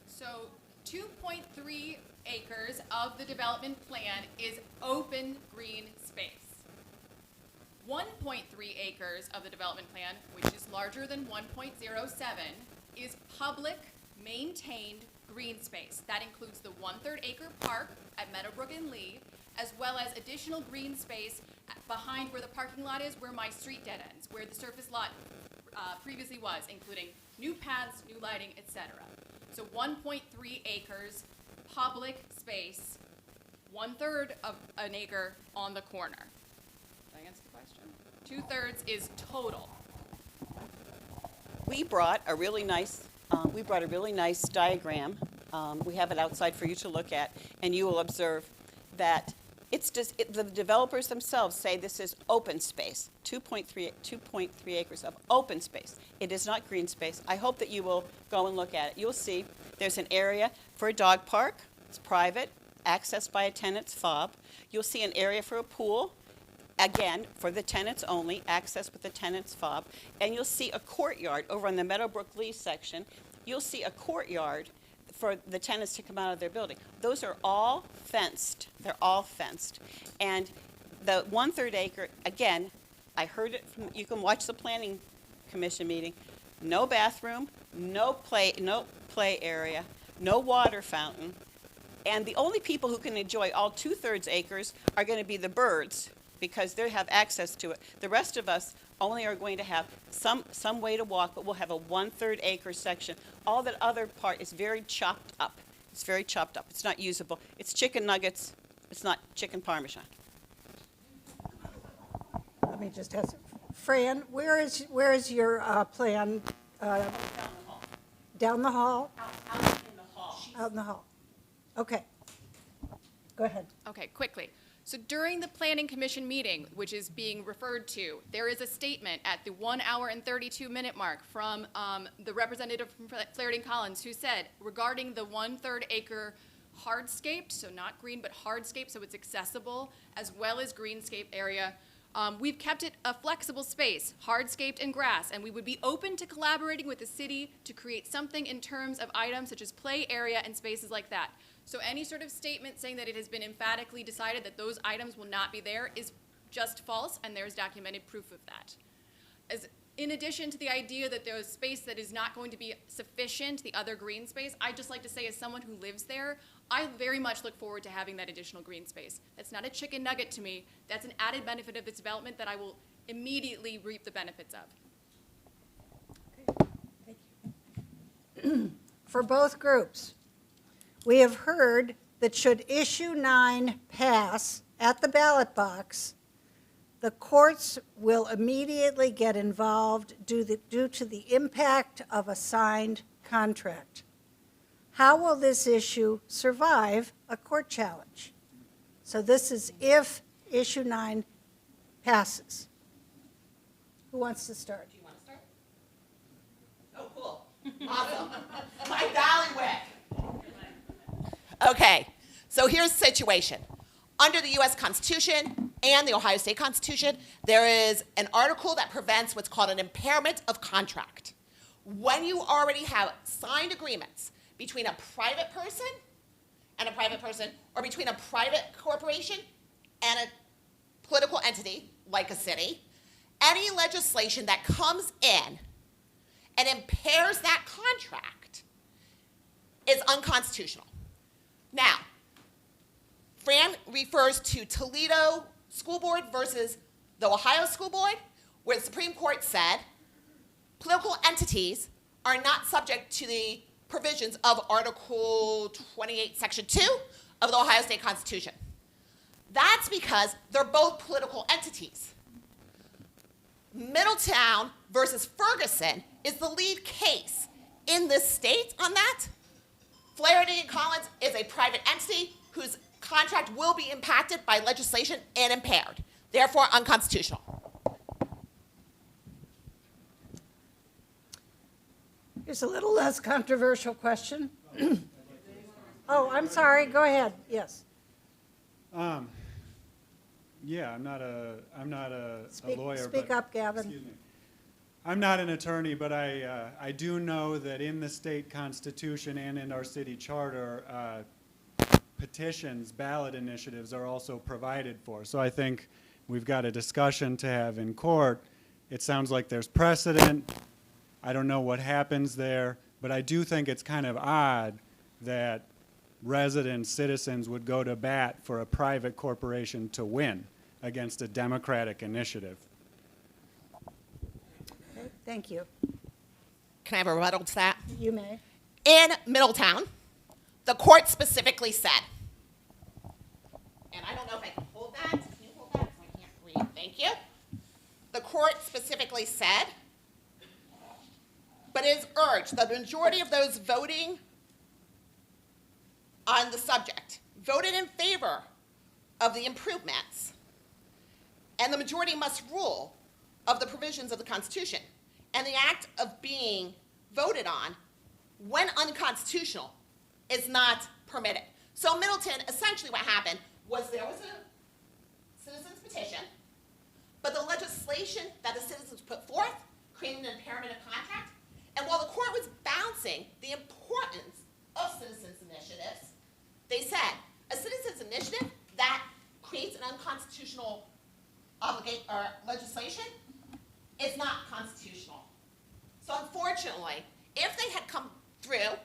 So 2.3 acres of the development plan is open green space. 1.3 acres of the development plan, which is larger than 1.07, is public maintained green space. That includes the 1/3 acre park at Meadowbrook and Lee, as well as additional green space behind where the parking lot is, where my street dead ends, where the surface lot previously was, including new paths, new lighting, etc. So 1.3 acres, public space, 1/3 of an acre on the corner. Did I answer the question? 2/3 is total. We brought a really nice diagram. We have it outside for you to look at, and you will observe that the developers themselves say this is open space, 2.3 acres of open space. It is not green space. I hope that you will go and look at it. You'll see there's an area for a dog park. It's private, accessed by a tenant's fob. You'll see an area for a pool, again, for the tenants only, accessed with the tenant's fob. And you'll see a courtyard over on the Meadowbrook Lee section. You'll see a courtyard for the tenants to come out of their building. Those are all fenced. They're all fenced. And the 1/3 acre, again, I heard it from, you can watch the planning commission meeting. No bathroom, no play area, no water fountain. And the only people who can enjoy all 2/3 acres are going to be the birds, because they have access to it. The rest of us only are going to have some way to walk, but we'll have a 1/3 acre section. All that other part is very chopped up. It's very chopped up. It's not usable. It's chicken nuggets. It's not chicken parmesan. Let me just ask, Fran, where is your plan? Down the hall? Out in the hall. Out in the hall. Okay. Go ahead. Okay, quickly. So during the Planning Commission meeting, which is being referred to, there is a statement at the 1 hour and 32-minute mark from the representative from Flaherty and Collins, who said, regarding the 1/3 acre hardscaped, so not green, but hardscape, so it's accessible, as well as greenscape area, we've kept it a flexible space, hardscaped and grass, and we would be open to collaborating with the city to create something in terms of items such as play area and spaces like that. So any sort of statement saying that it has been emphatically decided that those items will not be there is just false, and there's documented proof of that. In addition to the idea that there's space that is not going to be sufficient, the other green space, I'd just like to say, as someone who lives there, I very much look forward to having that additional green space. That's not a chicken nugget to me. That's an added benefit of this development that I will immediately reap the benefits of. Thank you. For both groups, we have heard that should issue 9 pass at the ballot box, the courts will immediately get involved due to the impact of a signed contract. How will this issue survive a court challenge? So this is if issue 9 passes. Who wants to start? Do you want to start? Oh, cool. Awesome. My ballywick. Okay, so here's the situation. Under the U.S. Constitution and the Ohio State Constitution, there is an article that prevents what's called an impairment of contract. When you already have signed agreements between a private person and a private person, or between a private corporation and a political entity, like a city, any legislation that comes in and impairs that contract is unconstitutional. Now, Fran refers to Toledo School Board versus the Ohio School Board, where the Supreme Court said political entities are not subject to the provisions of Article 28, Section 2 of the Ohio State Constitution. That's because they're both political entities. Middletown versus Ferguson is the lead case in this state on that. Flaherty and Collins is a private entity whose contract will be impacted by legislation and impaired, therefore unconstitutional. Here's a little less controversial question. Oh, I'm sorry, go ahead, yes. Yeah, I'm not a lawyer. Speak but, up, Gavin. Excuse me. I'm not an attorney, but I do know that in the state constitution and in our city charter, petitions, ballot initiatives are also provided for. So I think we've got a discussion to have in court. It sounds like there's precedent. I don't know what happens there, but I do think it's kind of odd that residents, citizens would go to bat for a private corporation to win against a democratic initiative. Okay, thank you. Can I have a rebuttal to that? You may. In Middletown, the court specifically said, and I don't know if I can hold that. Can you hold that? I can't read. Thank you. The court specifically said, but it is urged that the majority of those voting on the subject voted in favor of the improvements, and the majority must rule of the provisions of the Constitution, and the act of being voted on, when unconstitutional, is not permitted. So Middleton, essentially what happened was there was a citizen's petition, but the legislation that the citizens put forth created an impairment of contract, and while the court was balancing the importance of citizens' initiatives, they said a citizens' initiative that creates an unconstitutional legislation is not constitutional. So unfortunately, if they had come through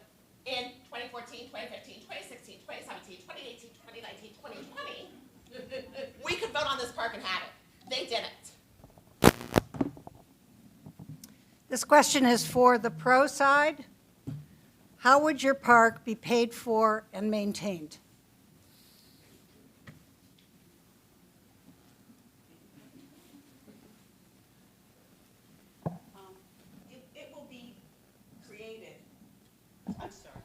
in 2014, 2015, 2016, 2017, 2018, 2019, 2020, we could vote on this park and have it. They didn't. This question is for the pro side. How would your park be paid for and maintained? It will be created, I'm sorry.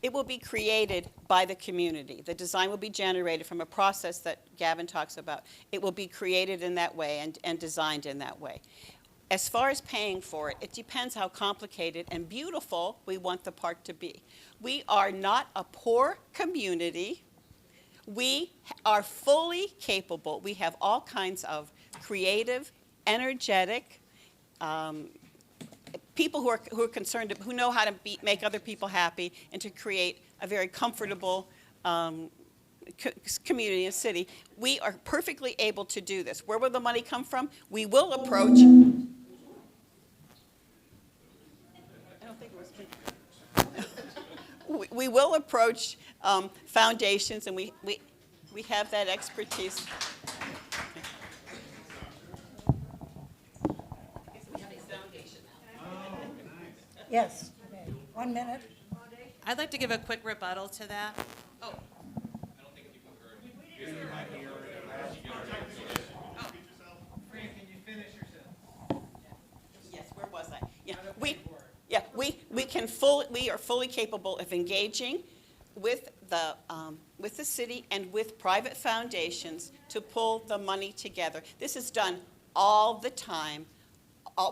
It will be created by the community. The design will be generated from a process that Gavin talks about. It will be created in that way and designed in that way. As far as paying for it, it depends how complicated and beautiful we want the park to be. We are not a poor community. We are fully capable. We have all kinds of creative, energetic, people who are concerned, who know how to make other people happy and to create a very comfortable community and city. We are perfectly able to do this. Where will the money come from? We will approach. We will approach foundations, and we have that expertise. Yes, you may. 1 minute. I'd like to give a quick rebuttal to that. Oh. Frank, can you finish yourself? Yes, where was I? We are fully capable of engaging with the city and with private foundations to pull the money together. This is done all the time.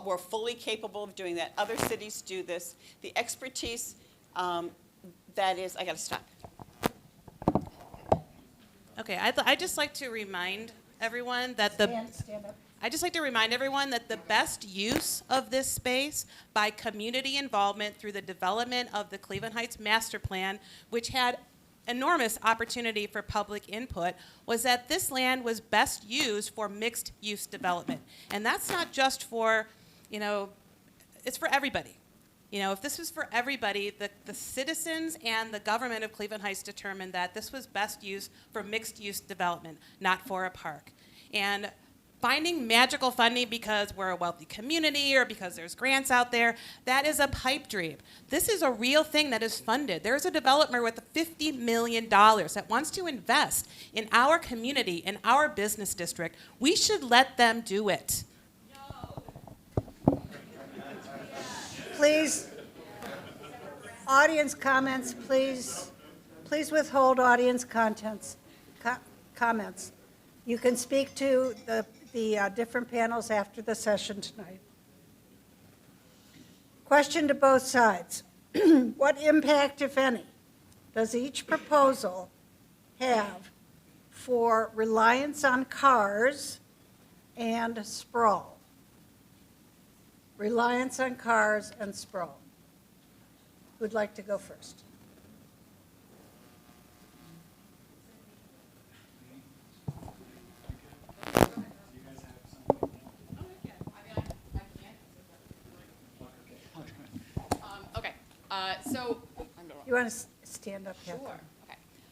We're fully capable of doing that. Other cities do this. The expertise that is, I got to stop. Okay, I'd just like to remind everyone that Stand up. I'd just like to remind everyone that the best use of this space by community involvement through the development of the Cleveland Heights Master Plan, which had enormous opportunity for public input, was that this land was best used for mixed use development. And that's not just for, it's for everybody. If this was for everybody, the citizens and the government of Cleveland Heights determined that this was best used for mixed use development, not for a park. And finding magical funding because we're a wealthy community or because there's grants out there, that is a pipe dream. This is a real thing that is funded. There's a developer with $50 million that wants to invest in our community, in our business district. We should let them do it. Please, audience comments, please. Please withhold audience comments. You can speak to the different panels after the session tonight. Question to both sides. What impact, if any, does each proposal have for reliance on cars and sprawl? reliance on cars, and sprawl. Who'd like to go first? Okay, so. You want to stand up, Catherine? Sure.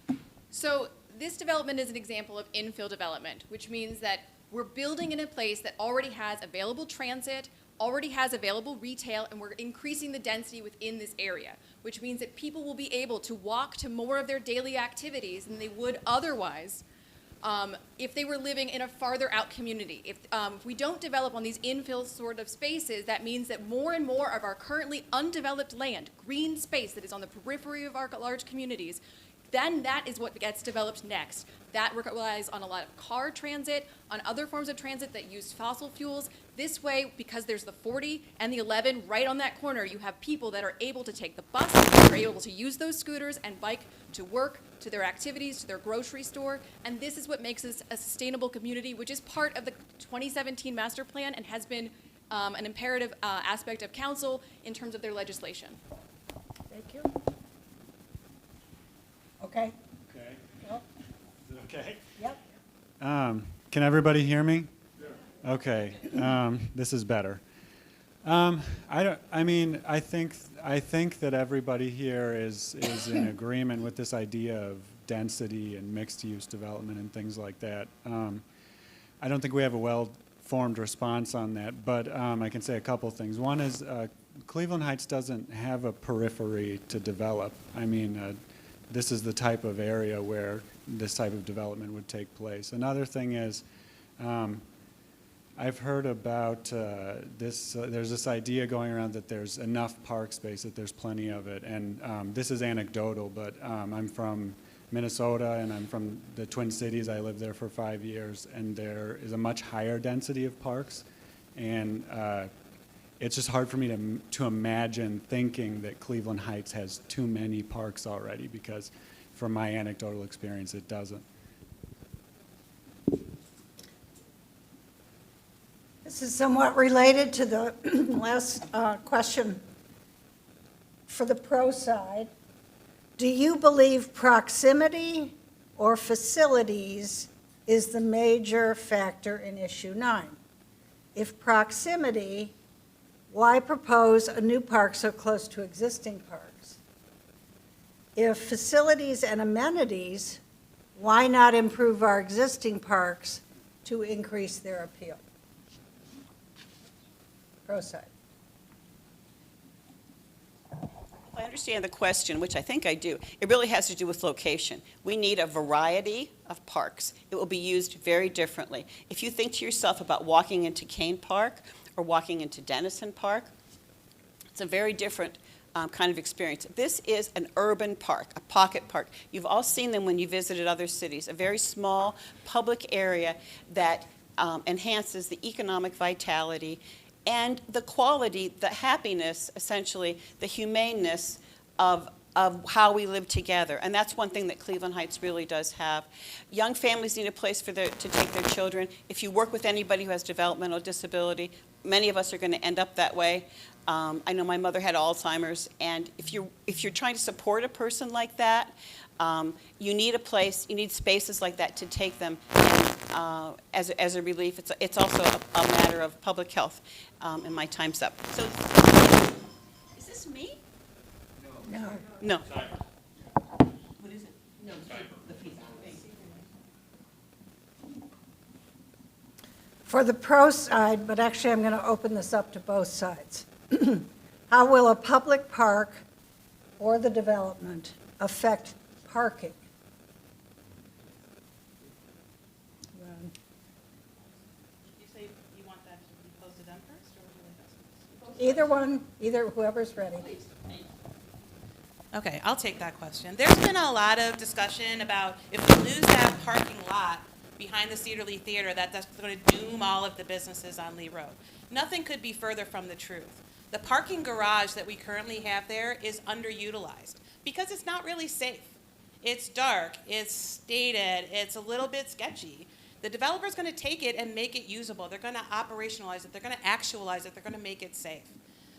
Okay. So this development is an example of infill development, which means that we're building in a place that already has available transit, already has available retail, and we're increasing the density within this area, which means that people will be able to walk to more of their daily activities than they would otherwise if they were living in a farther out community. If we don't develop on these infill sort of spaces, that means that more and more of our currently undeveloped land, green space that is on the periphery of our large communities, then that is what gets developed next. That relies on a lot of car transit, on other forms of transit that use fossil fuels. This way, because there's the 40 and the 11 right on that corner, you have people that are able to take the bus, that are able to use those scooters and bike to work, to their activities, to their grocery store. And this is what makes us a sustainable community, which is part of the 2017 master plan and has been an imperative aspect of council in terms of their legislation. Thank you. Okay? Okay. Well, Is it okay? yep. Can everybody hear me? Yeah. Okay. This is better. I think that everybody here is in agreement with this idea of density and mixed-use development and things like that. I don't think we have a well-formed response on that, but I can say a couple things. One is Cleveland Heights doesn't have a periphery to develop. This is the type of area where this type of development would take place. Another thing is, I've heard about this, there's this idea going around that there's enough park space, that there's plenty of it, and this is anecdotal, but I'm from Minnesota and I'm from the Twin Cities. I lived there for 5 years, and there is a much higher density of parks, and it's just hard for me to imagine thinking that Cleveland Heights has too many parks already, because from my anecdotal experience, it doesn't. This is somewhat related to the last question for the pro side. Do you believe proximity or facilities is the major factor in issue 9? If proximity, why propose a new park so close to existing parks? If facilities and amenities, why not improve our existing parks to increase their appeal? Pro side. I understand the question, which I think I do. It really has to do with location. We need a variety of parks. It will be used very differently. If you think to yourself about walking into Kane Park or walking into Denison Park, it's a very different kind of experience. This is an urban park, a pocket park. You've all seen them when you visited other cities, a very small public area that enhances the economic vitality and the quality, the happiness, essentially, the humaneness of how we live together. And that's one thing that Cleveland Heights really does have. Young families need a place to take their children. If you work with anybody who has developmental disability, many of us are going to end up that way. I know my mother had Alzheimer's, and if you're trying to support a person like that, you need a place, you need spaces like that to take them as a relief. It's also a matter of public health, and my time's up. So, is this me? No. No. What is it? No, the feedback. For the pro side, but actually I'm going to open this up to both sides. How will a public park or the development affect parking? You say you want that to be posed to them first, or would you like us to? Either one, either whoever's ready. Okay, I'll take that question. There's been a lot of discussion about if we lose that parking lot behind the Cedar Lee Theater, that's going to doom all of the businesses on Lee Road. Nothing could be further from the truth. The parking garage that we currently have there is underutilized because it's not really safe. It's dark, it's dated, it's a little bit sketchy. The developer's going to take it and make it usable. They're going to operationalize it. They're going to actualize it. They're going to make it safe.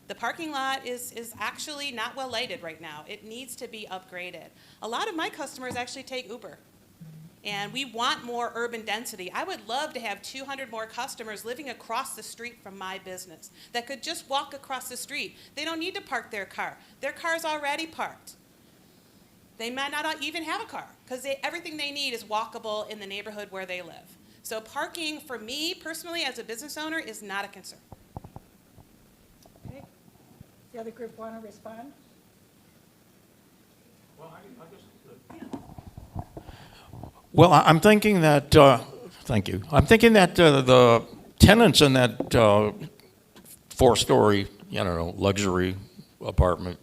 The parking lot is actually not well lighted right now. It needs to be upgraded. A lot of my customers actually take Uber. And we want more urban density. I would love to have 200 more customers living across the street from my business that could just walk across the street. They don't need to park their car. Their car's already parked. They might not even have a car because everything they need is walkable in the neighborhood where they live. So parking for me personally as a business owner is not a concern. Okay. The other group want to respond? Well, I'm thinking that, thank you. I'm thinking that the tenants in that four-story, luxury apartment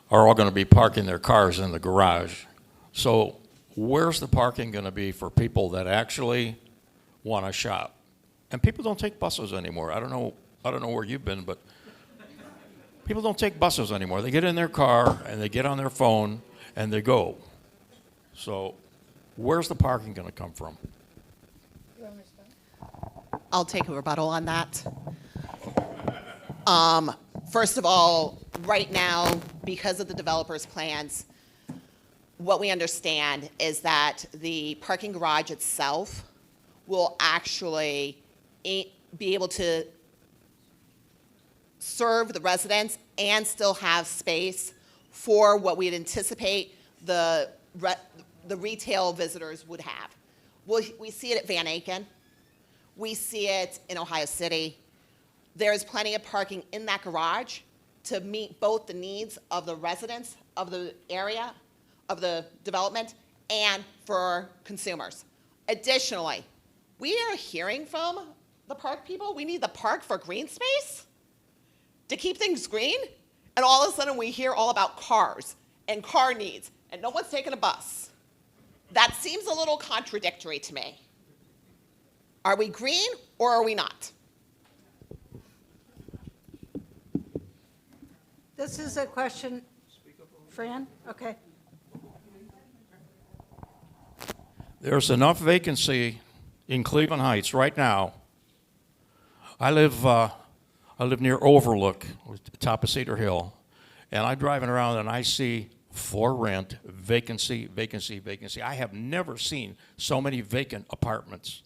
are all going to be parking their cars in the garage. So where's the parking going to be for people that actually want to shop? And people don't take buses anymore. I don't know where you've been, but people don't take buses anymore. They get in their car and they get on their phone and they go. So where's the parking going to come from? You want to respond? I'll take a rebuttal on that. First of all, right now, because of the developer's plans, what we understand is that the parking garage itself will actually be able to serve the residents and still have space for what we'd anticipate the retail visitors would have. We see it at Van Aken. We see it in Ohio City. There's plenty of parking in that garage to meet both the needs of the residents of the area, of the development, and for consumers. Additionally, we are hearing from the park people, we need the park for green space to keep things green, and all of a sudden we hear all about cars and car needs, and no one's taking a bus. That seems a little contradictory to me. Are we green or are we not? This is a question, Fran? Okay. There's enough vacancy in Cleveland Heights right now. I live near Overlook, top of Cedar Hill, and I'm driving around and I see for rent, vacancy, vacancy, vacancy. I have never seen so many vacant apartments.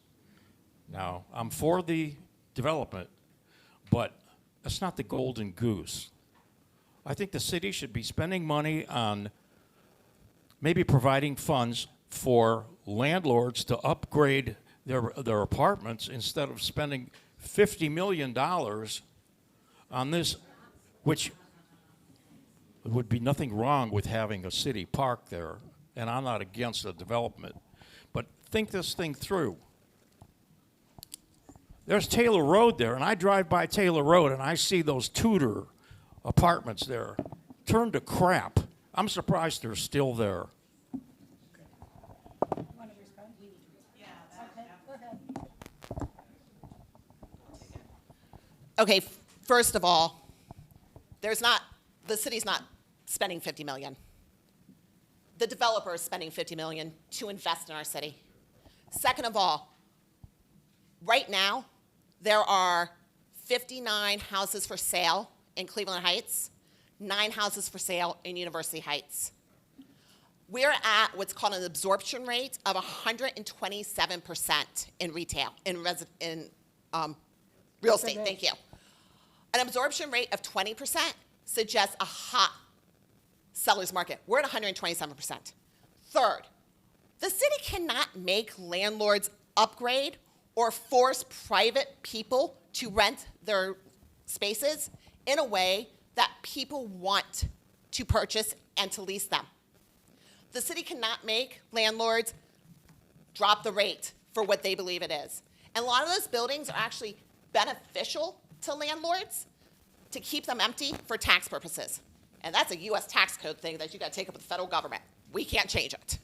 Now, I'm for the development, but that's not the golden goose. I think the city should be spending money on maybe providing funds for landlords to upgrade their apartments instead of spending $50 million on this, which would be nothing wrong with having a city park there, and I'm not against the development. But think this thing through. There's Taylor Road there, and I drive by Taylor Road, and I see those Tudor apartments there turned to crap. I'm surprised they're still there. Want to respond? Yeah. Okay, go ahead. Okay, first of all, the city's not spending $50 million. The developer is spending $50 million to invest in our city. Second of all, right now, there are 59 houses for sale in Cleveland Heights, 9 houses for sale in University Heights. We're at what's called an absorption rate of 127% in retail, in real estate, thank you. An absorption rate of 20% suggests a hot seller's market. We're at 127%. Third, the city cannot make landlords upgrade or force private people to rent their spaces in a way that people want to purchase and to lease them. The city cannot make landlords drop the rate for what they believe it is. And a lot of those buildings are actually beneficial to landlords to keep them empty for tax purposes. And that's a US tax code thing that you gotta take up with the federal government. We can't change it.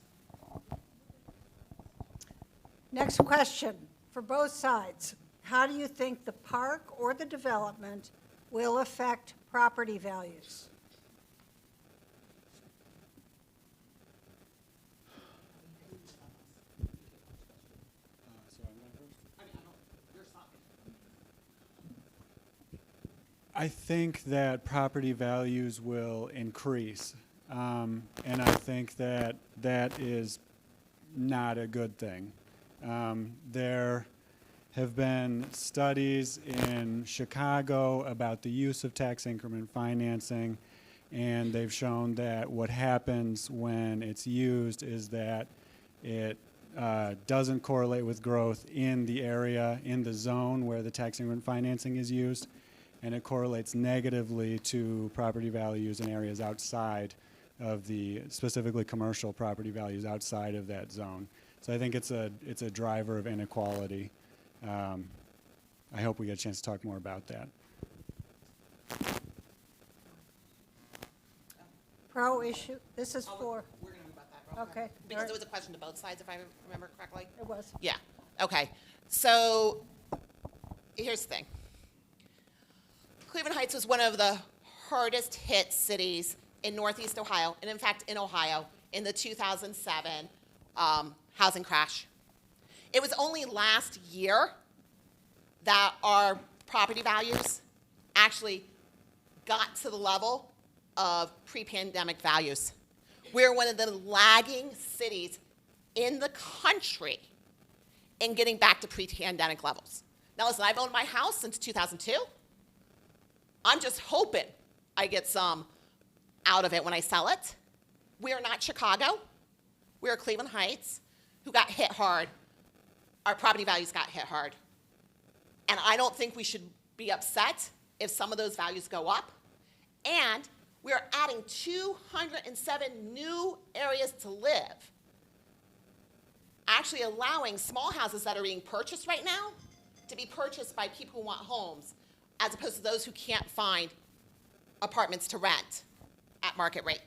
Next question for both sides. How do you think the park or the development will affect property values? I think that property values will increase, and I think that that is not a good thing. There have been studies in Chicago about the use of tax increment financing, and they've shown that what happens when it's used is that it doesn't correlate with growth in the area, in the zone where the tax increment financing is used, and it correlates negatively to property values in areas outside of the, specifically commercial property values outside of that zone. So I think it's a driver of inequality. I hope we get a chance to talk more about that. Pro issue, this is for, We're going to move about that real quick. okay. Because there was a question to both sides, if I remember correctly. It was. Yeah, okay. So here's the thing. Cleveland Heights was one of the hardest hit cities in Northeast Ohio, and in fact in Ohio, in the 2007 housing crash. It was only last year that our property values actually got to the level of pre-pandemic values. We're one of the lagging cities in the country in getting back to pre-pandemic levels. Now listen, I've owned my house since 2002. I'm just hoping I get some out of it when I sell it. We are not Chicago. We are Cleveland Heights, who got hit hard. Our property values got hit hard. And I don't think we should be upset if some of those values go up. And we are adding 207 new areas to live, actually allowing small houses that are being purchased right now to be purchased by people who want homes, as opposed to those who can't find apartments to rent at market rate.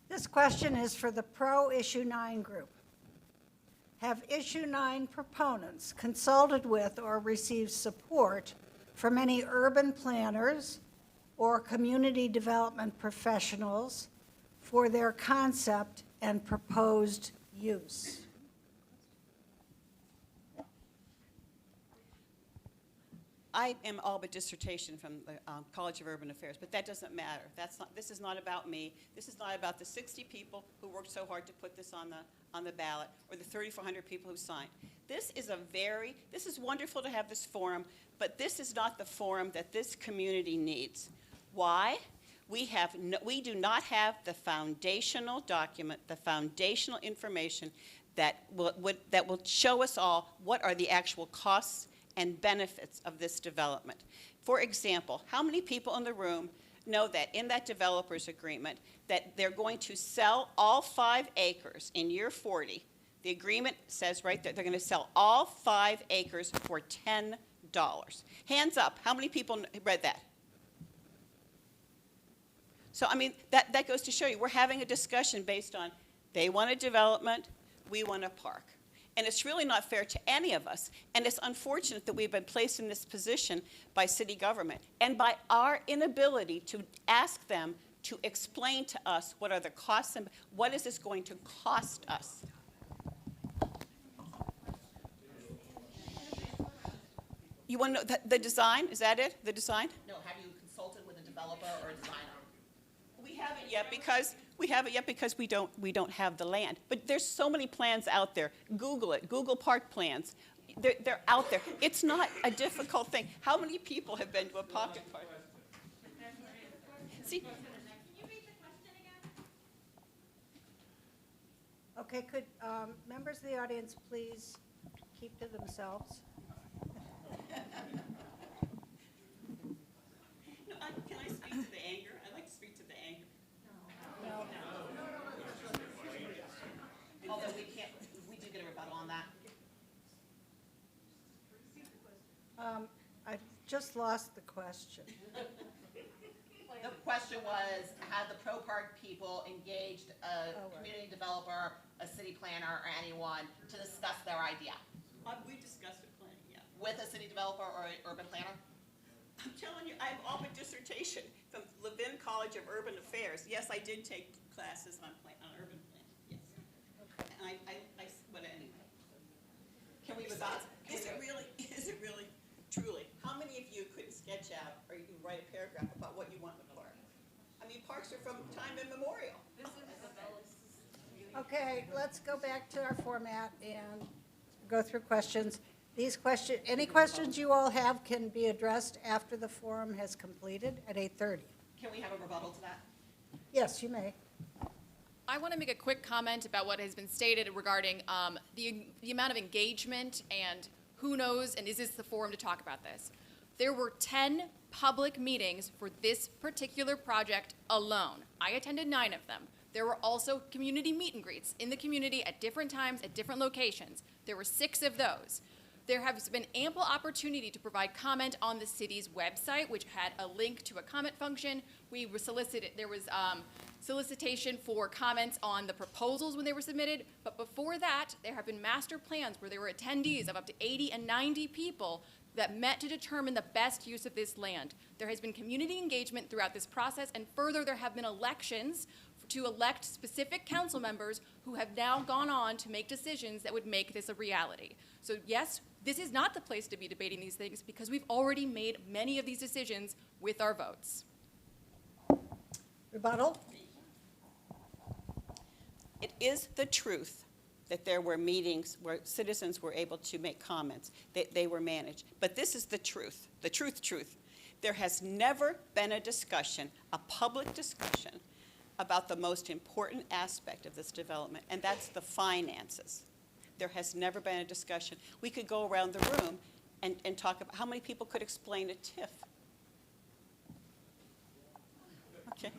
This question is for the pro Issue 9 group. Have Issue 9 proponents consulted with or received support from any urban planners or community development professionals for their concept and proposed use? I am all but dissertation from the College of Urban Affairs, but that doesn't matter. This is not about me. This is not about the 60 people who worked so hard to put this on the ballot, or the 3,400 people who signed. This is wonderful to have this forum, but this is not the forum that this community needs. Why? We do not have the foundational document, the foundational information that will show us all what are the actual costs and benefits of this development. For example, how many people in the room know that in that developer's agreement that they're going to sell all 5 acres in year 40? The agreement says right there they're going to sell all 5 acres for $10. Hands up, how many people read that? So, I mean, that goes to show you we're having a discussion based on they want a development, we want a park. And it's really not fair to any of us. And it's unfortunate that we've been placed in this position by city government and by our inability to ask them to explain to us what are the costs and what is this going to cost us. You want to know the design? Is that it? The design? No, have you consulted with a developer or a designer? We haven't yet because we don't have the land. But there's so many plans out there. Google it. Google park plans. They're out there. It's not a difficult thing. How many people have been to a pocket park? See? Okay, could members of the audience please keep to themselves? No, can I speak to the anger? I'd like to speak to the anger. Although we do get a rebuttal on that. I just lost the question. The question was, had the Pro Park people engaged a community developer, a city planner, or anyone to discuss their idea? We discussed it plenty, yeah. With a city developer or an urban planner? I'm telling you, I have all my dissertation from Levin College of Urban Affairs. Yes, I did take classes on urban planning, yes. Okay. And but anyway. Can we move on? Is it really? sketch out, or you can write a paragraph about what you want in the park. I mean, parks are from time immemorial. Okay, let's go back to our format and go through questions. Any questions you all have can be addressed after the forum has completed at 8:30. Can we have a rebuttal to that? Yes, you may. I want to make a quick comment about what has been stated regarding the amount of engagement and who knows, and is this the forum to talk about this? There were 10 public meetings for this particular project alone. I attended 9 of them. There were also community meet and greets in the community at different times at different locations. There were 6 of those. There has been ample opportunity to provide comment on the city's website, which had a link to a comment function. There was solicitation for comments on the proposals when they were submitted, but before that, there have been master plans where there were attendees of up to 80 and 90 people that met to determine the best use of this land. There has been community engagement throughout this process, and further, there have been elections to elect specific council members who have now gone on to make decisions that would make this a reality. So yes, this is not the place to be debating these things because we've already made many of these decisions with our votes. Rebuttal? It is the truth that there were meetings where citizens were able to make comments, that they were managed. But this is the truth, the truth. There has never been a discussion, a public discussion, about the most important aspect of this development, and that's the finances. There has never been a discussion. We could go around the room and talk about how many people could explain a TIF. Okay.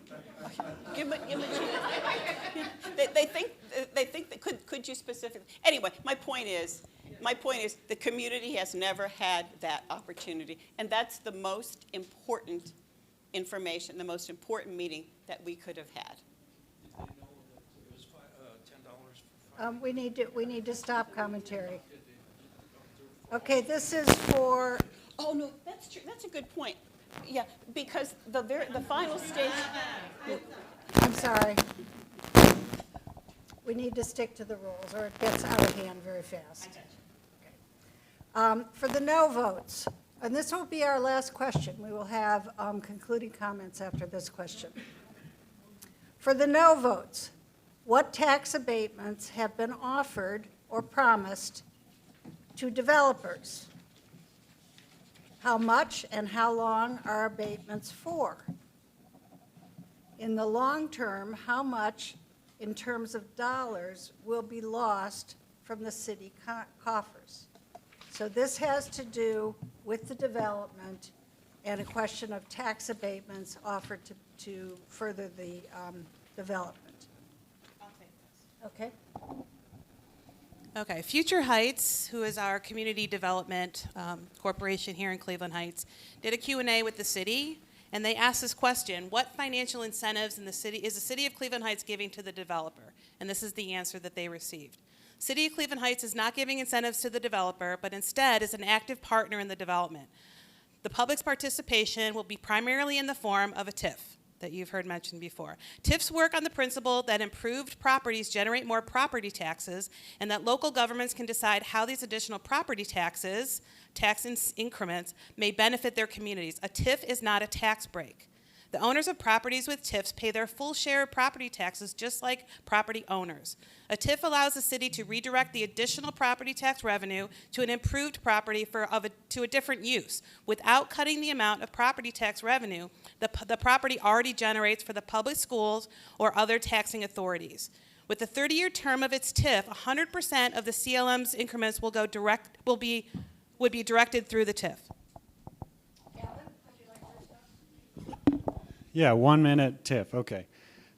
Give me a chance. They think that could you specifically? Anyway, my point is the community has never had that opportunity, and that's the most important information, the most important meeting that we could have had. Did they know that it was $10 for We need to stop commentary. Okay, this is for, Oh, no, that's true. That's a good point. Yeah, because the final stage. I'm sorry. We need to stick to the rules, or it gets out of hand very fast. For the no votes, and this will be our last question. We will have concluding comments after this question. For the no votes, what tax abatements have been offered or promised to developers? How much and how long are abatements for? In the long term, how much in terms of dollars will be lost from the city coffers? So this has to do with the development and a question of tax abatements offered to further the development. I'll take this. Okay? Okay, Future Heights, who is our community development corporation here in Cleveland Heights, did a Q&A with the city, and they asked this question: what financial incentives is the city of Cleveland Heights giving to the developer? And this is the answer that they received. City of Cleveland Heights is not giving incentives to the developer, but instead is an active partner in the development. The public's participation will be primarily in the form of a TIF that you've heard mentioned before. TIFs work on the principle that improved properties generate more property taxes, and that local governments can decide how these additional property taxes, increments, may benefit their communities. A TIF is not a tax break. The owners of properties with TIFs pay their full share of property taxes just like property owners. A TIF allows the city to redirect the additional property tax revenue to an improved property to a different use without cutting the amount of property tax revenue the property already generates for the public schools or other taxing authorities. With the 30-year term of its TIF, 100% of the CLM's increments would be directed through the TIF. Yeah, 1 minute TIF, okay.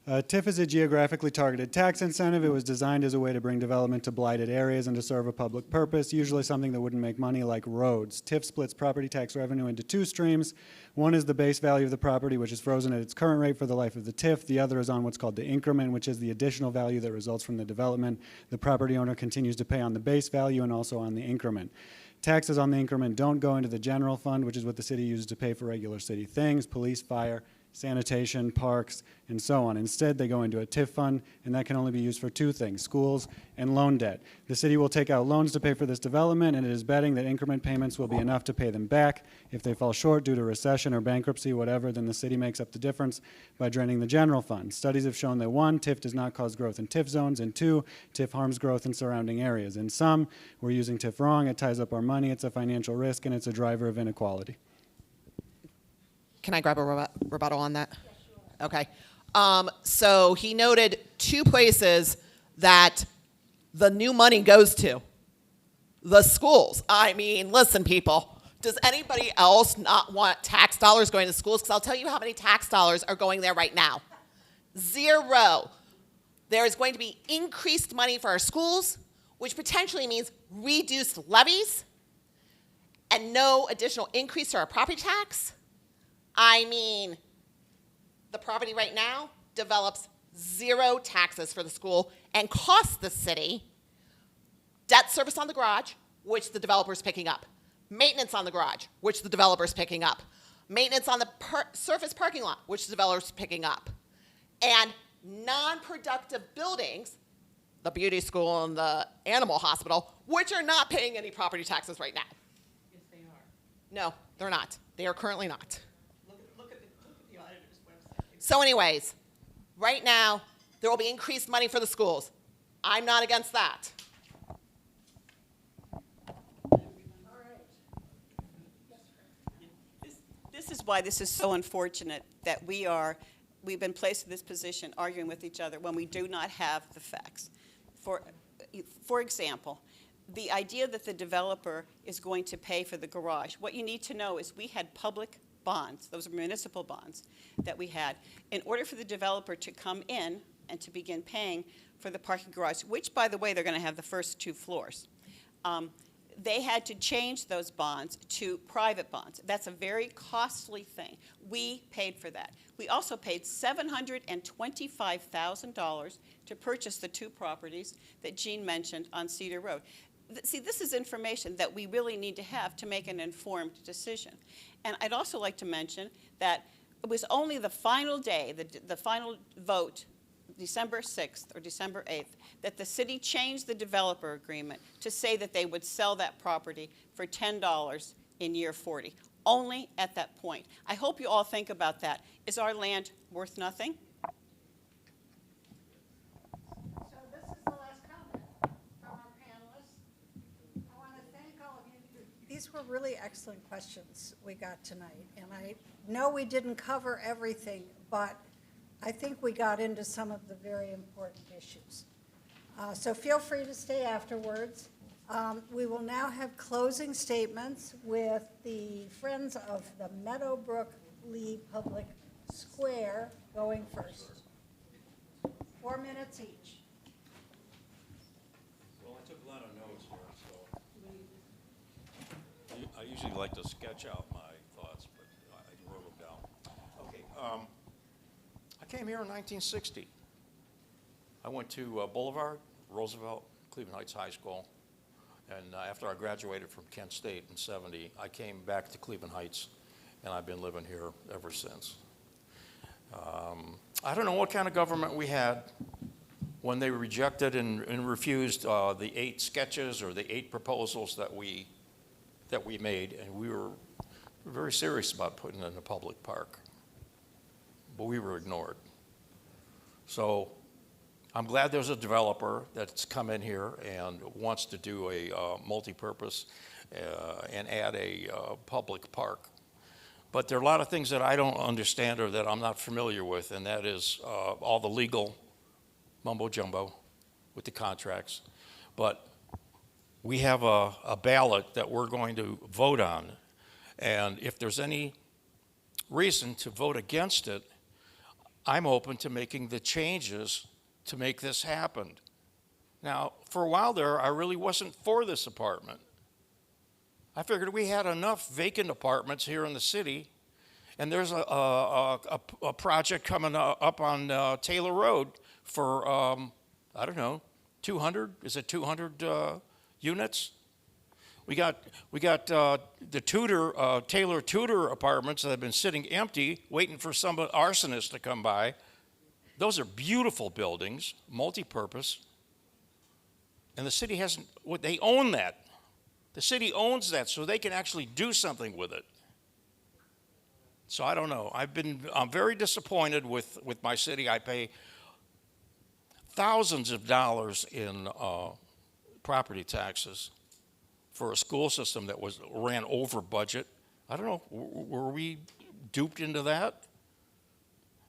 TIF is a geographically targeted tax incentive. It was designed as a way to bring development to blighted areas and to serve a public purpose, usually something that wouldn't make money like roads. TIF splits property tax revenue into 2 streams. One is the base value of the property, which is frozen at its current rate for the life of the TIF. The other is on what's called the increment, which is the additional value that results from the development. The property owner continues to pay on the base value and also on the increment. Taxes on the increment don't go into the general fund, which is what the city uses to pay for regular city things, police, fire, sanitation, parks, and so on. Instead, they go into a TIF fund, and that can only be used for two things, schools and loan debt. The city will take out loans to pay for this development, and it is betting that increment payments will be enough to pay them back. If they fall short due to recession or bankruptcy, whatever, then the city makes up the difference by draining the general fund. Studies have shown that 1, TIF does not cause growth in TIF zones, and 2, TIF harms growth in surrounding areas. In sum, we're using TIF wrong, it ties up our money, it's a financial risk, and it's a driver of inequality. Can I grab a rebuttal on that? Okay. So he noted 2 places that the new money goes to. The schools. I mean, listen, people. Does anybody else not want tax dollars going to schools? Because I'll tell you how many tax dollars are going there right now. 0. There is going to be increased money for our schools, which potentially means reduced levies and no additional increase to our property tax. I mean, the property right now develops 0 taxes for the school and costs the city debt service on the garage, which the developer is picking up, maintenance on the garage, which the developer is picking up, maintenance on the surface parking lot, which the developer is picking up, and non-productive buildings, the beauty school and the animal hospital, which are not paying any property taxes right now. Yes, they are. No, they're not. They are currently not. Look at the auditor's website. So anyways, right now, there will be increased money for the schools. I'm not against that. This is why this is so unfortunate that we've been placed in this position arguing with each other when we do not have the facts. For example, the idea that the developer is going to pay for the garage, what you need to know is we had public bonds, those are municipal bonds that we had, in order for the developer to come in and to begin paying for the parking garage, which, by the way, they're going to have the first 2 floors. They had to change those bonds to private bonds. That's a very costly thing. We paid for that. We also paid $725,000 to purchase the 2 properties that Jean mentioned on Cedar Road. See, this is information that we really need to have to make an informed decision. And I'd also like to mention that it was only the final day, the final vote, December 6th or December 8th, that the city changed the developer agreement to say that they would sell that property for $10 in year 40. Only at that point. I hope you all think about that. Is our land worth nothing? So this is the last comment from our panelists. I want to thank all of you. These were really excellent questions we got tonight. And I know we didn't cover everything, but I think we got into some of the very important issues. So feel free to stay afterwards. We will now have closing statements with the Friends of the Meadowbrook Lee Public Square going first. 4 minutes each. Well, I took a lot of notes here, so I usually like to sketch out my thoughts, but I wrote them down. Okay, I came here in 1960. I went to Boulevard, Roosevelt, Cleveland Heights High School, and after I graduated from Kent State in '70, I came back to Cleveland Heights, and I've been living here ever since. I don't know what kind of government we had when they rejected and refused the 8 sketches or the 8 proposals that we made, and we were very serious about putting in a public park, but we were ignored. So I'm glad there's a developer that's come in here and wants to do a multi-purpose and add a public park. But there are a lot of things that I don't understand or that I'm not familiar with, and that is all the legal mumbo-jumbo with the contracts. But we have a ballot that we're going to vote on, and if there's any reason to vote against it, I'm open to making the changes to make this happen. Now, for a while there, I really wasn't for this apartment. I figured we had enough vacant apartments here in the city, and there's a project coming up on Taylor Road for, I don't know, 200? Is it 200 units? We got the Taylor Tudor apartments that have been sitting empty, waiting for some arsonist to come by. Those are beautiful buildings, multi-purpose. And the city hasn't, they own that. The city owns that, so they can actually do something with it. So I don't know. I'm very disappointed with my city. I pay thousands of dollars in property taxes for a school system that ran over budget. I don't know, were we duped into that?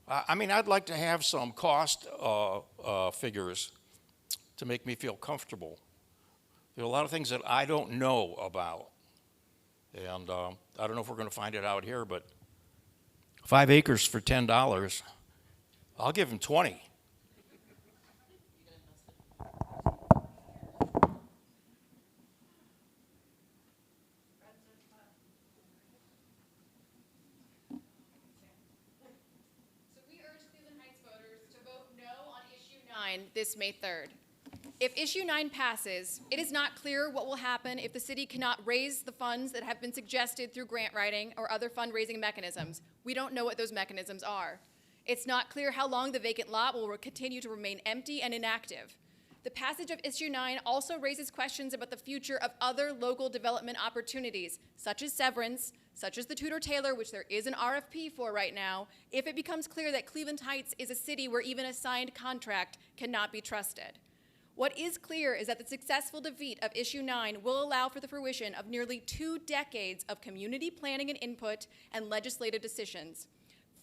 I mean, I'd like to have some cost figures to make me feel comfortable. There are a lot of things that I don't know about. And I don't know if we're going to find it out here, but 5 acres for $10, I'll give him 20. This May 3rd. If issue 9 passes, it is not clear what will happen if the city cannot raise the funds that have been suggested through grant writing or other fundraising mechanisms. We don't know what those mechanisms are. It's not clear how long the vacant lot will continue to remain empty and inactive. The passage of issue 9 also raises questions about the future of other local development opportunities, such as Severance, such as the Tudor-Taylor, which there is an RFP for right now, if it becomes clear that Cleveland Heights is a city where even a signed contract cannot be trusted. What is clear is that the successful defeat of issue 9 will allow for the fruition of nearly 2 decades of community planning and input and legislative decisions.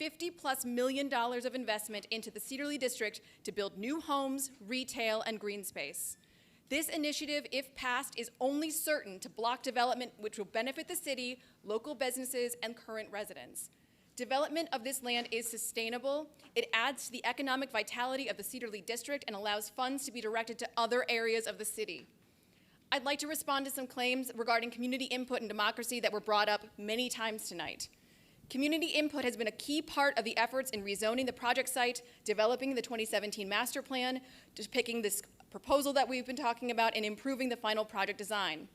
$50+ million of investment into the Cedarly District to build new homes, retail, and green space. This initiative, if passed, is only certain to block development which will benefit the city, local businesses, and current residents. Development of this land is sustainable. It adds to the economic vitality of the Cedarly District and allows funds to be directed to other areas of the city. I'd like to respond to some claims regarding community input and democracy that were brought up many times tonight. Community input has been a key part of the efforts in rezoning the project site, developing the 2017 master plan, picking this proposal that we've been talking about, and improving the final project design.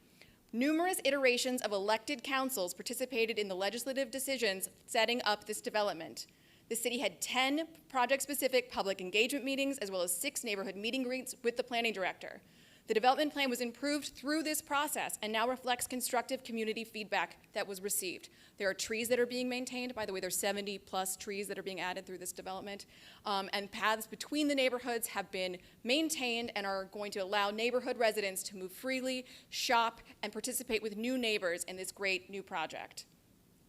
Numerous iterations of elected councils participated in the legislative decisions setting up this development. The city had 10 project-specific public engagement meetings, as well as 6 neighborhood meeting greets with the planning director. The development plan was improved through this process and now reflects constructive community feedback that was received. There are trees that are being maintained. By the way, there's 70+ trees that are being added through this development. And paths between the neighborhoods have been maintained and are going to allow neighborhood residents to move freely, shop, and participate with new neighbors in this great new project.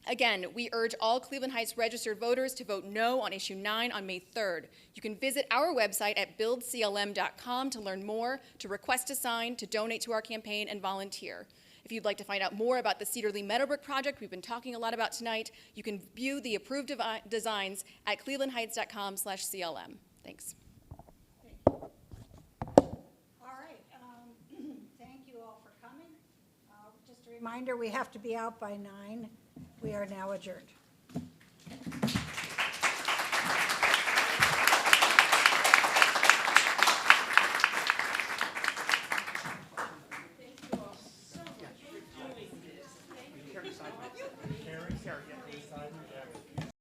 Again, we urge all Cleveland Heights registered voters to vote no on issue 9 on May 3rd. You can visit our website at buildclm.com to learn more, to request a sign, to donate to our campaign, and volunteer. If you'd like to find out more about the Cedarly Meadowbrook project we've been talking a lot about tonight, you can view the approved designs at clevelandheights.com/CLM. Thanks. All right. Thank you all for coming. Just a reminder, we have to be out by 9. We are now adjourned. Carrie, yeah.